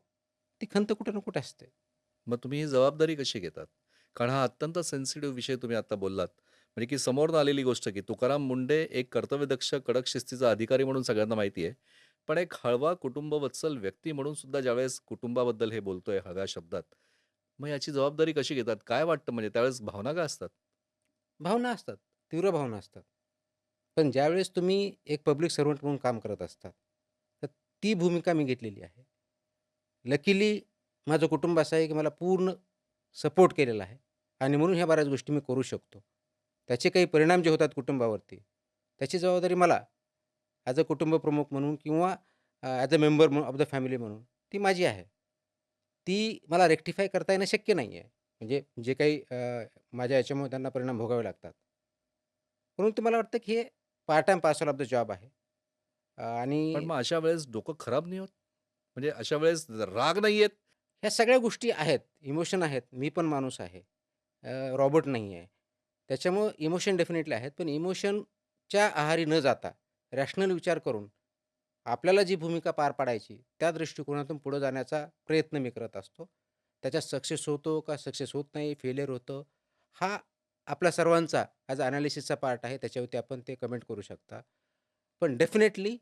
Speaker 2: ती खंत कुठे ना कुठे असते.
Speaker 1: मग तुम्ही ही जबाबदारी कशी घेतात? कारण हा अत्यंत सेन्सिटिव्ह विषय तुम्ही आता बोललात. म्हणजे की समोरून आलेली गोष्ट, की तुकाराम मुंडे एक कर्तव्यदक्ष, कडक शिस्तीचा अधिकारी म्हणून सगळ्यांना माहिती आहे. पण एक हळवा कुटुंबवत्सल व्यक्ती म्हणून सुद्धा ज्यावेळेस कुटुंबाबद्दल हे बोलतोय हळव्या शब्दात, मग याची जबाबदारी कशी घेतात? काय वाटतं म्हणजे त्यावेळेस भावना काय असतात?
Speaker 2: भावना असतात, तीव्र भावना असतात. पण ज्यावेळेस तुम्ही एक पब्लिक सर्व्हंट म्हणून काम करत असतात, तर ती भूमिका मी घेतलेली आहे. लकीली माझं कुटुंब असं आहे, की मला पूर्ण सपोर्ट केलेला आहे आणि म्हणून ह्या बऱ्याच गोष्टी मी करू शकतो. त्याचे काही परिणाम जे होतात कुटुंबावरती, त्याची जबाबदारी मला ॲज अ कुटुंब प्रमुख म्हणून किंवा as a member of the family म्हणून ती माझी आहे. ती मला रेक्टिफाय करता येणं शक्य नाही आहे. म्हणजे जे काही माझ्या याच्यामुळे त्यांना परिणाम भोगावे लागतात. परंतु मला वाटतं, की हे part time parcel of the job आहे.
Speaker 1: पण
Speaker 2: आणि
Speaker 1: मग अशा वेळेस डोकं खराब नाही होत? म्हणजे अशा वेळेस राग नाही येत?
Speaker 2: ह्या सगळ्या गोष्टी आहेत, इमोशन आहेत. मी पण माणूस आहे. रॉबोट नाही आहे. त्याच्यामुळं इमोशन डेफिनेटली आहेत. पण इमोशनच्या आहारी न जाता रॅशनल विचार करून आपल्याला जी भूमिका पार पाडायची, त्या दृष्टिकोनातून पुढे जाण्याचा प्रयत्न मी करत असतो. त्याच्यात सक्सेस होतो का सक्सेस होत नाही, फेल्युअर होतं, हा आपल्या सर्वांचा ॲज अ एनालिसिसचा पार्ट आहे. त्याच्यावरती आपण ते कमेंट करू शकता. पण डेफिनेटली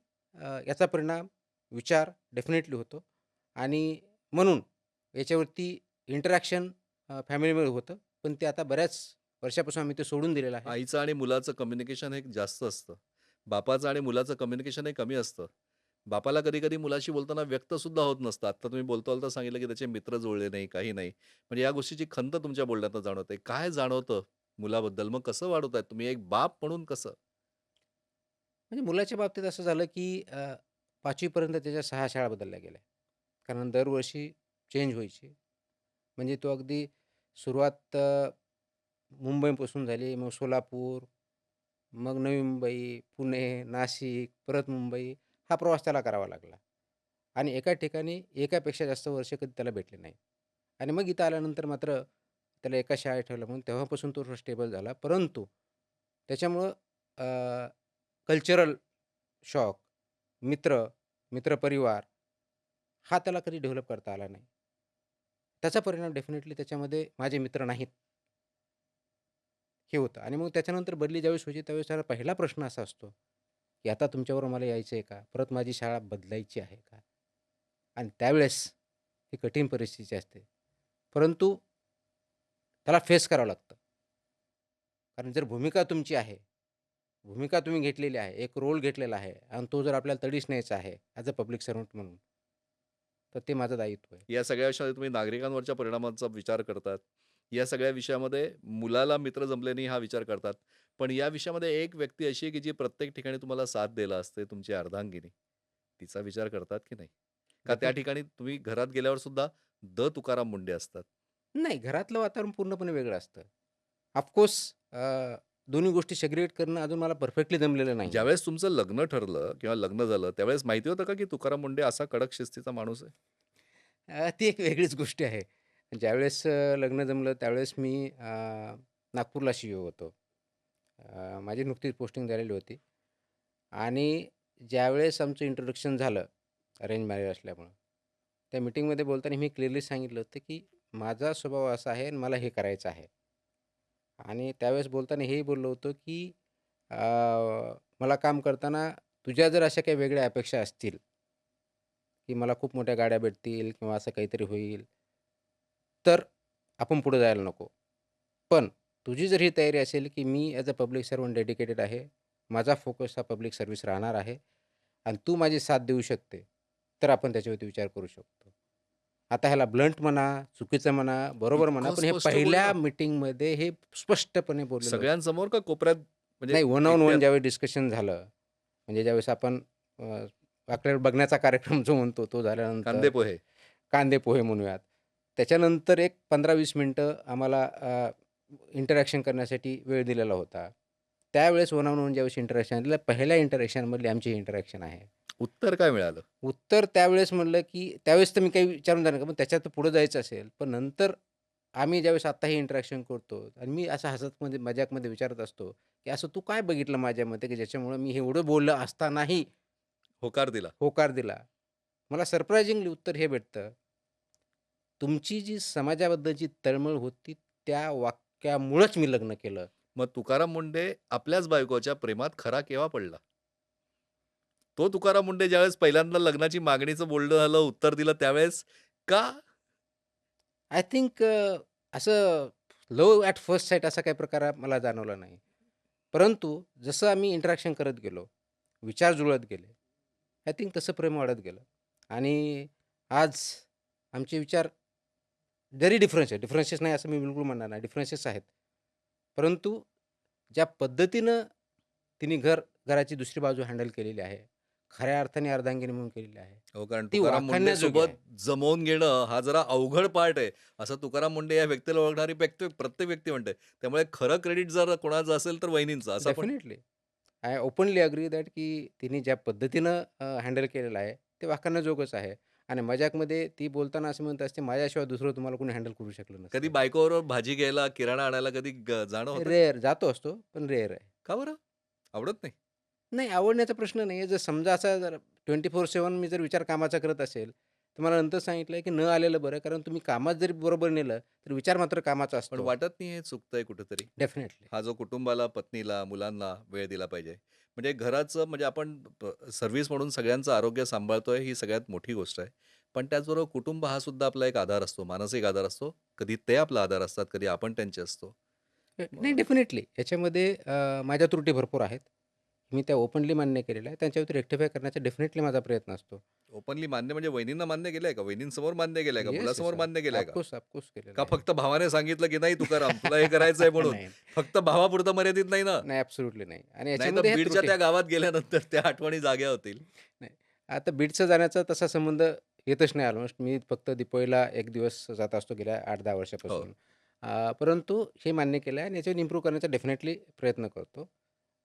Speaker 2: याचा परिणाम विचार डेफिनेटली होतो आणि म्हणून याच्यावरती इंटरॅक्शन फॅमिलीमध्ये होतं. पण ते आता बऱ्याच वर्षापासून आम्ही ते सोडून दिलेलं आहे.
Speaker 1: आईचं आणि मुलाचं कम्युनिकेशन हे जास्त असतं. बापाचं आणि मुलाचं कम्युनिकेशन हे कमी असतं. बापाला कधी-कधी मुलाशी बोलताना व्यक्त सुद्धा होत नसतं. आत्ता तुम्ही बोलता-बोलता सांगितलं, की त्याचे मित्र जुळले नाही, काही नाही. म्हणजे या गोष्टीची खंत तुमच्या बोलण्यातनं जाणवते. काय जाणवतं मुलाबद्दल? मग कसं वाढवताय तुम्ही एक बाप म्हणून कसं?
Speaker 2: म्हणजे मुलाच्या बाबतीत असं झालं, की 5वी पर्यंत त्याच्या 6 शाळा बदलल्या गेल्या. कारण दरवर्षी चेंज व्हायची. म्हणजे तो अगदी सुरुवात मुंबईपासून झाली, मग सोलापूर, मग नवी मुंबई, पुणे, नाशिक, परत मुंबई हा प्रवास त्याला करावा लागला. आणि एका ठिकाणी एकापेक्षा जास्त वर्ष कधी त्याला भेटले नाही. आणि मग इथं आल्यानंतर मात्र त्याला एका शाळेत ठेवलं म्हणून तेव्हापासून तो स्टेबल झाला. परंतु त्याच्यामुळं कल्चरल शॉक, मित्र, मित्रपरिवार हा त्याला कधी डेव्हलप करता आला नाही. त्याचा परिणाम डेफिनेटली त्याच्यामध्ये माझे मित्र नाहीत, हे होतं. आणि मग त्याच्यानंतर बदली ज्यावेळेस व्हायची त्यावेळेस त्याला पहिला प्रश्न असा असतो, की आता तुमच्याबरोबर मला यायचं आहे का? परत माझी शाळा बदलायची आहे का? आणि त्यावेळेस ही कठीण परिस्थिती असते. परंतु त्याला फेस करावं लागतं. कारण जर भूमिका तुमची आहे, भूमिका तुम्ही घेतलेली आहे, एक रोल घेतलेला आहे आणि तो जर आपल्याला तडीस न्यायचा आहे ॲज अ पब्लिक सर्व्हंट म्हणून, तर ते माझं दायित्व आहे.
Speaker 1: या सगळ्या विषयामध्ये तुम्ही नागरिकांवरच्या परिणामांचा विचार करतात. या सगळ्या विषयामध्ये मुलाला मित्र जमले नाही हा विचार करतात. पण या विषयामध्ये एक व्यक्ती अशी आहे, की जी प्रत्येक ठिकाणी तुम्हाला साथ द्यायला असते, तुमची अर्धांगिनी. तिचा विचार करतात की नाही? का त्या
Speaker 2: डेफिनेटली.
Speaker 1: ठिकाणी तुम्ही घरात गेल्यावर सुद्धा तुकाराम मुंडे असतात?
Speaker 2: नाही, घरातलं वातावरण पूर्णपणे वेगळं असतं. ऑफकोर्स दोन्ही गोष्टी सेग्रिगेट करणं अजून मला परफेक्टली जमलेलं नाही.
Speaker 1: ज्यावेळेस तुमचं लग्न ठरलं किंवा लग्न झालं, त्यावेळेस माहिती होतं का, की तुकाराम मुंडे असा कडक शिस्तीचा माणूस आहे?
Speaker 2: ती एक वेगळीच गोष्ट आहे. ज्यावेळेस लग्न जमलं त्यावेळेस मी नागपूरला सी-ई-ओ होतो. माझी नुकतीच पोस्टिंग झालेली होती आणि ज्यावेळेस आमचं इंट्रोडक्शन झालं, अरेंज मॅरेज असल्यामुळं, त्या मीटिंगमध्ये बोलताना मी क्लिअरली सांगितलं होतं, की माझा स्वभाव असा आहे आणि मला हे करायचं आहे. आणि त्यावेळेस बोलताना हेही बोललो होतो, की अ, मला काम करताना तुझ्या जर अशा काही वेगळ्या अपेक्षा असतील, की मला खूप मोठ्या गाड्या भेटतील किंवा असं काहीतरी होईल, तर आपण पुढे जायला नको. पण तुझी जर ही तयारी असेल, की मी as a public servant dedicated आहे. माझा फोकस हा पब्लिक सर्व्हिस राहणार आहे आणि तू माझी साथ देऊ शकते, तर आपण त्याच्यावरती विचार करू शकतो. आता ह्याला ब्लंट म्हणा, चुकीचं म्हणा, बरोबर म्हणा,
Speaker 1: इतकं
Speaker 2: पण हे
Speaker 1: स्पष्ट
Speaker 2: पहिल्या
Speaker 1: बोलणं?
Speaker 2: मीटिंगमध्ये हे स्पष्टपणे बोललेलं होतं.
Speaker 1: सगळ्यांसमोर का कोपऱ्यात म्हणजे
Speaker 2: नाही, वन ऑन वन
Speaker 1: एकट्यात?
Speaker 2: ज्यावेळेस डिस्कशन झालं, म्हणजे ज्यावेळेस आपण आपल्याला बघण्याचा कार्यक्रम जो म्हणतो तो
Speaker 1: कांदे
Speaker 2: झाल्यानंतर
Speaker 1: पोहे.
Speaker 2: कांदे पोहे म्हणूयात. त्याच्यानंतर एक 15-20 मिनिटं आम्हाला इंटरॅक्शन करण्यासाठी वेळ दिलेला होता. त्यावेळेस वन ऑन वन ज्यावेळेस इंटरॅक्शन दिलं, पहिल्या इंटरॅक्शनमधली आमची ही इंटरॅक्शन आहे.
Speaker 1: उत्तर काय मिळालं?
Speaker 2: उत्तर त्यावेळेस म्हणलं, की त्यावेळेस तर मी काही विचारून झालं का, पण त्याच्यात पुढे जायचं असेल, पण नंतर आम्ही ज्यावेळेस आत्ता हे इंटरॅक्शन करतो आणि मी असं हसतमध्ये मजाकमध्ये विचारत असतो, की "असं तू काय बघितलं माझ्यामध्ये, की ज्याच्यामुळं मी हे एवढं बोललं असतानाही
Speaker 1: होकार दिला.
Speaker 2: होकार दिला?" मला सरप्रायझिंगली उत्तर हे भेटतं, "तुमची जी समाजाबद्दलची तळमळ होती, त्या वाक्यामुळंच मी लग्न केलं."
Speaker 1: मग तुकाराम मुंडे आपल्याच बायकोच्या प्रेमात खरा केव्हा पडला? तो तुकाराम मुंडे ज्यावेळेस पहिल्यांदा लग्नाची मागणीचं बोलणं झालं, उत्तर दिलं त्यावेळेस का?
Speaker 2: आय थिंक असं लव्ह ॲट फर्स्ट साईट असा काही प्रकार मला जाणवला नाही. परंतु जसं आम्ही इंटरॅक्शन करत गेलो, विचार जुळत गेले, आय थिंक तसं प्रेम वाढत गेलं आणि आज आमचे विचार जरी डिफरन्सेस नाही असं मी बिलकुल म्हणणार नाही, डिफरन्सेस आहेत. परंतु ज्या पद्धतीनं तिने घराची दुसरी बाजू हँडल केलेली आहे, खऱ्या अर्थाने अर्धांगिनी म्हणून केलेली आहे,
Speaker 1: हो, कारण
Speaker 2: ती
Speaker 1: तुकाराम
Speaker 2: वाखाणण्याजोगी
Speaker 1: मुंडेसोबत
Speaker 2: आहे.
Speaker 1: जमवून घेणं हा जरा अवघड पार्ट आहे, असं तुकाराम मुंडे या व्यक्तीला ओळखणारी प्रत्येक व्यक्ती म्हणते. त्यामुळे खरं क्रेडिट जर कोणाचं असेल तर वहिनींचं असं आपण.
Speaker 2: Definitely. I openly agree that की तिने ज्या पद्धतीनं हँडल केलेलं आहे, ते वाखाणण्याजोगंच आहे. आणि मजाकमध्ये ती बोलताना असं म्हणत असते, "माझ्याशिवाय दुसरं तुम्हाला कोणी हँडल करू शकलं
Speaker 1: कधी
Speaker 2: नसतं."
Speaker 1: बायकोबरोबर भाजी घ्यायला, किराणा आणायला कधी जाणं होतं का?
Speaker 2: रेअर जातो असतो, पण रेअर आहे.
Speaker 1: का बरं? आवडत नाही?
Speaker 2: नाही आवडण्याचा प्रश्न नाही आहे. जर समजा असा जर 24/7 मी जर विचार कामाचा करत असेल, तर मला नंतर सांगितलंय की न आलेलं बरं. कारण तुम्ही कामात जरी बरोबर नेलं, तर विचार मात्र कामाचा
Speaker 1: पण
Speaker 2: असतो.
Speaker 1: वाटत नाही हे चुकतंय कुठेतरी?
Speaker 2: डेफिनेटली.
Speaker 1: हा जो कुटुंबाला, पत्नीला, मुलांना वेळ दिला पाहिजे. म्हणजे घराचं म्हणजे आपण सर्व्हिस म्हणून सगळ्यांचं आरोग्य सांभाळतोय ही सगळ्यात मोठी गोष्ट आहे. पण त्याचबरोबर कुटुंब हा सुद्धा आपला एक आधार असतो, मानसिक आधार असतो. कधी ते आपला आधार असतात, कधी आपण त्यांचे असतो.
Speaker 2: नाही
Speaker 1: मग
Speaker 2: डेफिनेटली. याच्यामध्ये माझ्या त्रुटी भरपूर आहेत. मी त्या ओपनली मान्य केलेल्या आहेत. त्यांच्यावरती रेक्टिफाय करण्याचा डेफिनेटली माझा प्रयत्न असतो.
Speaker 1: ओपनली मान्य म्हणजे वहिनींना मान्य केलंय का? वहिनींसमोर मान्य केलंय का?
Speaker 2: Yes, yes.
Speaker 1: मुलासमोर मान्य केलंय का?
Speaker 2: ऑफकोर्स केलेलं
Speaker 1: का
Speaker 2: आहे.
Speaker 1: फक्त भावाने सांगितलं, की "नाही तुकाराम, तुला हे करायचंय म्हणून."
Speaker 2: नाही,
Speaker 1: फक्त भावापुरतं मर्यादित नाही ना?
Speaker 2: नाही ॲब्सोल्युटली नाही. आणि
Speaker 1: नाहीतर
Speaker 2: याच्यामध्ये ह्या
Speaker 1: बीडच्या
Speaker 2: त्रुटी
Speaker 1: त्या गावात गेल्यानंतर त्या आठवणी जाग्या होतील.
Speaker 2: नाही. आता बीडचं जाण्याचा तसा संबंध येतच नाही ऑलमोस्ट. मी फक्त दिपवळीला 1 दिवस जात असतो गेल्या 8-10
Speaker 1: हो.
Speaker 2: वर्षापासून. परंतु हे मान्य केलं आहे आणि याच्यावर इम्प्रूव्ह करण्याचा डेफिनेटली प्रयत्न करतो.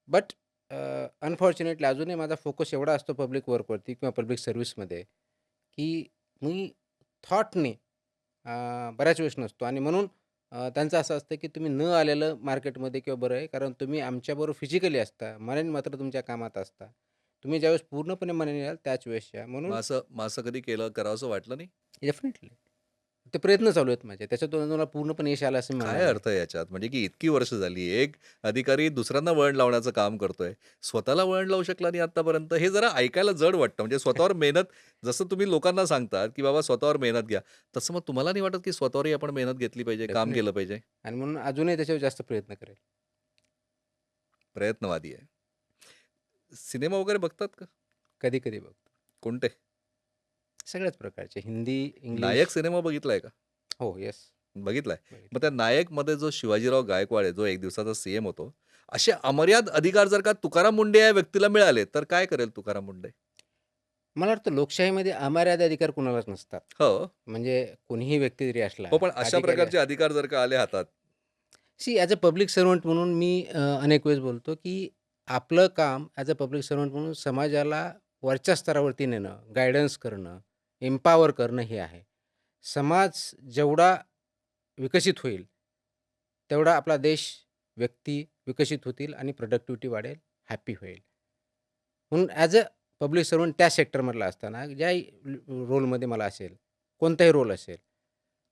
Speaker 2: बट अनफॉर्च्युनेटली अजूनही माझा फोकस एवढा असतो पब्लिक वर्कवरती किंवा पब्लिक सर्व्हिसमध्ये, की मी थॉटनी बऱ्याच वेळेस नसतो आणि म्हणून त्यांचं असं असतं, की तुम्ही न आलेलं मार्केटमध्ये किंवा बरं आहे, कारण तुम्ही आमच्याबरोबर फिजिकली असता, मनाने मात्र तुमच्या कामात असता. तुम्ही ज्यावेळेस पूर्णपणे मनाने याल त्याच वेळेस या.
Speaker 1: मग
Speaker 2: म्हणून
Speaker 1: असं कधी करावसं वाटलं नाही?
Speaker 2: डेफिनेटली ते प्रयत्न चालू आहेत माझे. त्याच्यातून मला पूर्णपणे यश आलं असं मी
Speaker 1: काय
Speaker 2: म्हणणार नाही.
Speaker 1: अर्थ आहे याच्यात? म्हणजे की इतकी वर्ष झाली, एक अधिकारी दुसऱ्यांना वळण लावण्याचं काम करतोय. स्वतःला वळण लावू शकला नाही आत्तापर्यंत. हे जरा ऐकायला जड वाटतं. म्हणजे स्वतःवर मेहनत जसं तुम्ही लोकांना सांगतात, की बाबा स्वतःवर मेहनत घ्या. तसं मग तुम्हाला नाही वाटत, की स्वतःवरही आपण मेहनत घेतली पाहिजे, काम केलं
Speaker 2: डेफिनेटली
Speaker 1: पाहिजे?
Speaker 2: आणि म्हणून अजूनही त्याच्यावर जास्त प्रयत्न करेल.
Speaker 1: प्रयत्नवादी आहे. सिनेमा वगैरे बघतात का?
Speaker 2: कधी-कधी बघतो.
Speaker 1: कोणते?
Speaker 2: सगळ्याच प्रकारचे हिंदी, इंग्लिश
Speaker 1: नायक सिनेमा बघितलाय का?
Speaker 2: हो, येस.
Speaker 1: बघितलाय. मग
Speaker 2: बघितलं.
Speaker 1: त्या नायकमध्ये जो शिवाजीराव गायकवाड आहे, जो एक दिवसाचा सीएम होतो. असे अमर्याद अधिकार जर का तुकाराम मुंडे या व्यक्तीला मिळाले, तर काय करेल तुकाराम मुंडे?
Speaker 2: मला वाटतं लोकशाहीमध्ये अमर्याद अधिकार कुणालाच नसतात.
Speaker 1: हो.
Speaker 2: म्हणजे कोणीही व्यक्ती जरी
Speaker 1: हो,
Speaker 2: असला,
Speaker 1: पण अशा
Speaker 2: अधिकारी
Speaker 1: प्रकारचे अधिकार जर का आले हातात,
Speaker 2: see as a public servant म्हणून मी अनेक वेळेस बोलतो, की आपलं काम ॲज अ पब्लिक सर्व्हंट म्हणून समाजाला वरच्या स्तरावरती नेणं, गाईडन्स करणं, एम्पॉवर करणं हे आहे. समाज जेवढा विकसित होईल, तेवढा आपला देश, व्यक्ती विकसित होतील आणि प्रॉडक्टिव्हिटी वाढेल, हॅपी होईल. म्हणून ॲज अ पब्लिक सर्व्हंट त्या सेक्टरमधला असताना ज्याही रोलमध्ये मला असेल, कोणताही रोल असेल,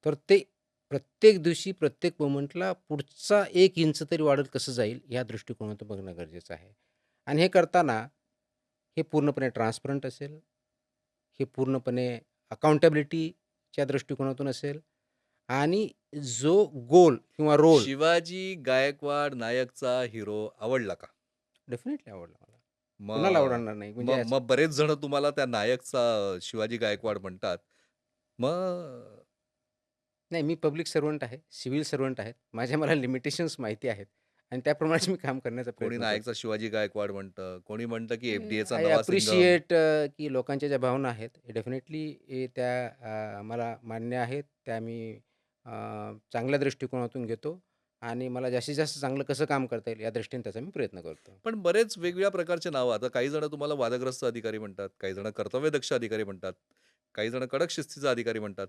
Speaker 2: तर ते प्रत्येक दिवशी, प्रत्येक मोमेंटला पुढचा 1 इंच तरी वाढत कसं जाईल, या दृष्टिकोनातून बघणं गरजेचं आहे. आणि हे करताना हे पूर्णपणे ट्रान्सपरंट असेल, हे पूर्णपणे अकाउंटेबिलिटीच्या दृष्टिकोनातून असेल आणि जो गोल किंवा रोल
Speaker 1: शिवाजी गायकवाड नायकचा हिरो आवडला का?
Speaker 2: डेफिनेटली आवडला मला. कुणाला
Speaker 1: मग
Speaker 2: आवडणार नाही? म्हणजे
Speaker 1: मग मग बरेच जण तुम्हाला त्या नायकचा शिवाजी गायकवाड म्हणतात. मग
Speaker 2: नाही, मी पब्लिक सर्व्हंट आहे, सिव्हिल सर्व्हंट आहेत. मला लिमिटेशन्स माहिती आहेत आणि त्याप्रमाणेच मी काम करण्याचा
Speaker 1: कोणी
Speaker 2: प्रयत्न
Speaker 1: नायकचा
Speaker 2: करतो.
Speaker 1: शिवाजी गायकवाड म्हणतं, कोणी म्हणतं की एफ-डी-एचा
Speaker 2: आय
Speaker 1: नवा सिंघम.
Speaker 2: अप्रिशिएट की लोकांच्या ज्या भावना आहेत, डेफिनेटली त्या मला मान्य आहेत. त्या मी अ, चांगल्या दृष्टिकोनातून घेतो आणि मला जास्तीत जास्त चांगलं कसं काम करता येईल या दृष्टीने त्याचा मी प्रयत्न करतो.
Speaker 1: पण बरेच वेगवेगळ्या प्रकारचे नावं. आता काही जण तुम्हाला वादग्रस्त अधिकारी म्हणतात, काही जण कर्तव्यदक्ष अधिकारी म्हणतात, काही जण कडक शिस्तीचा अधिकारी म्हणतात.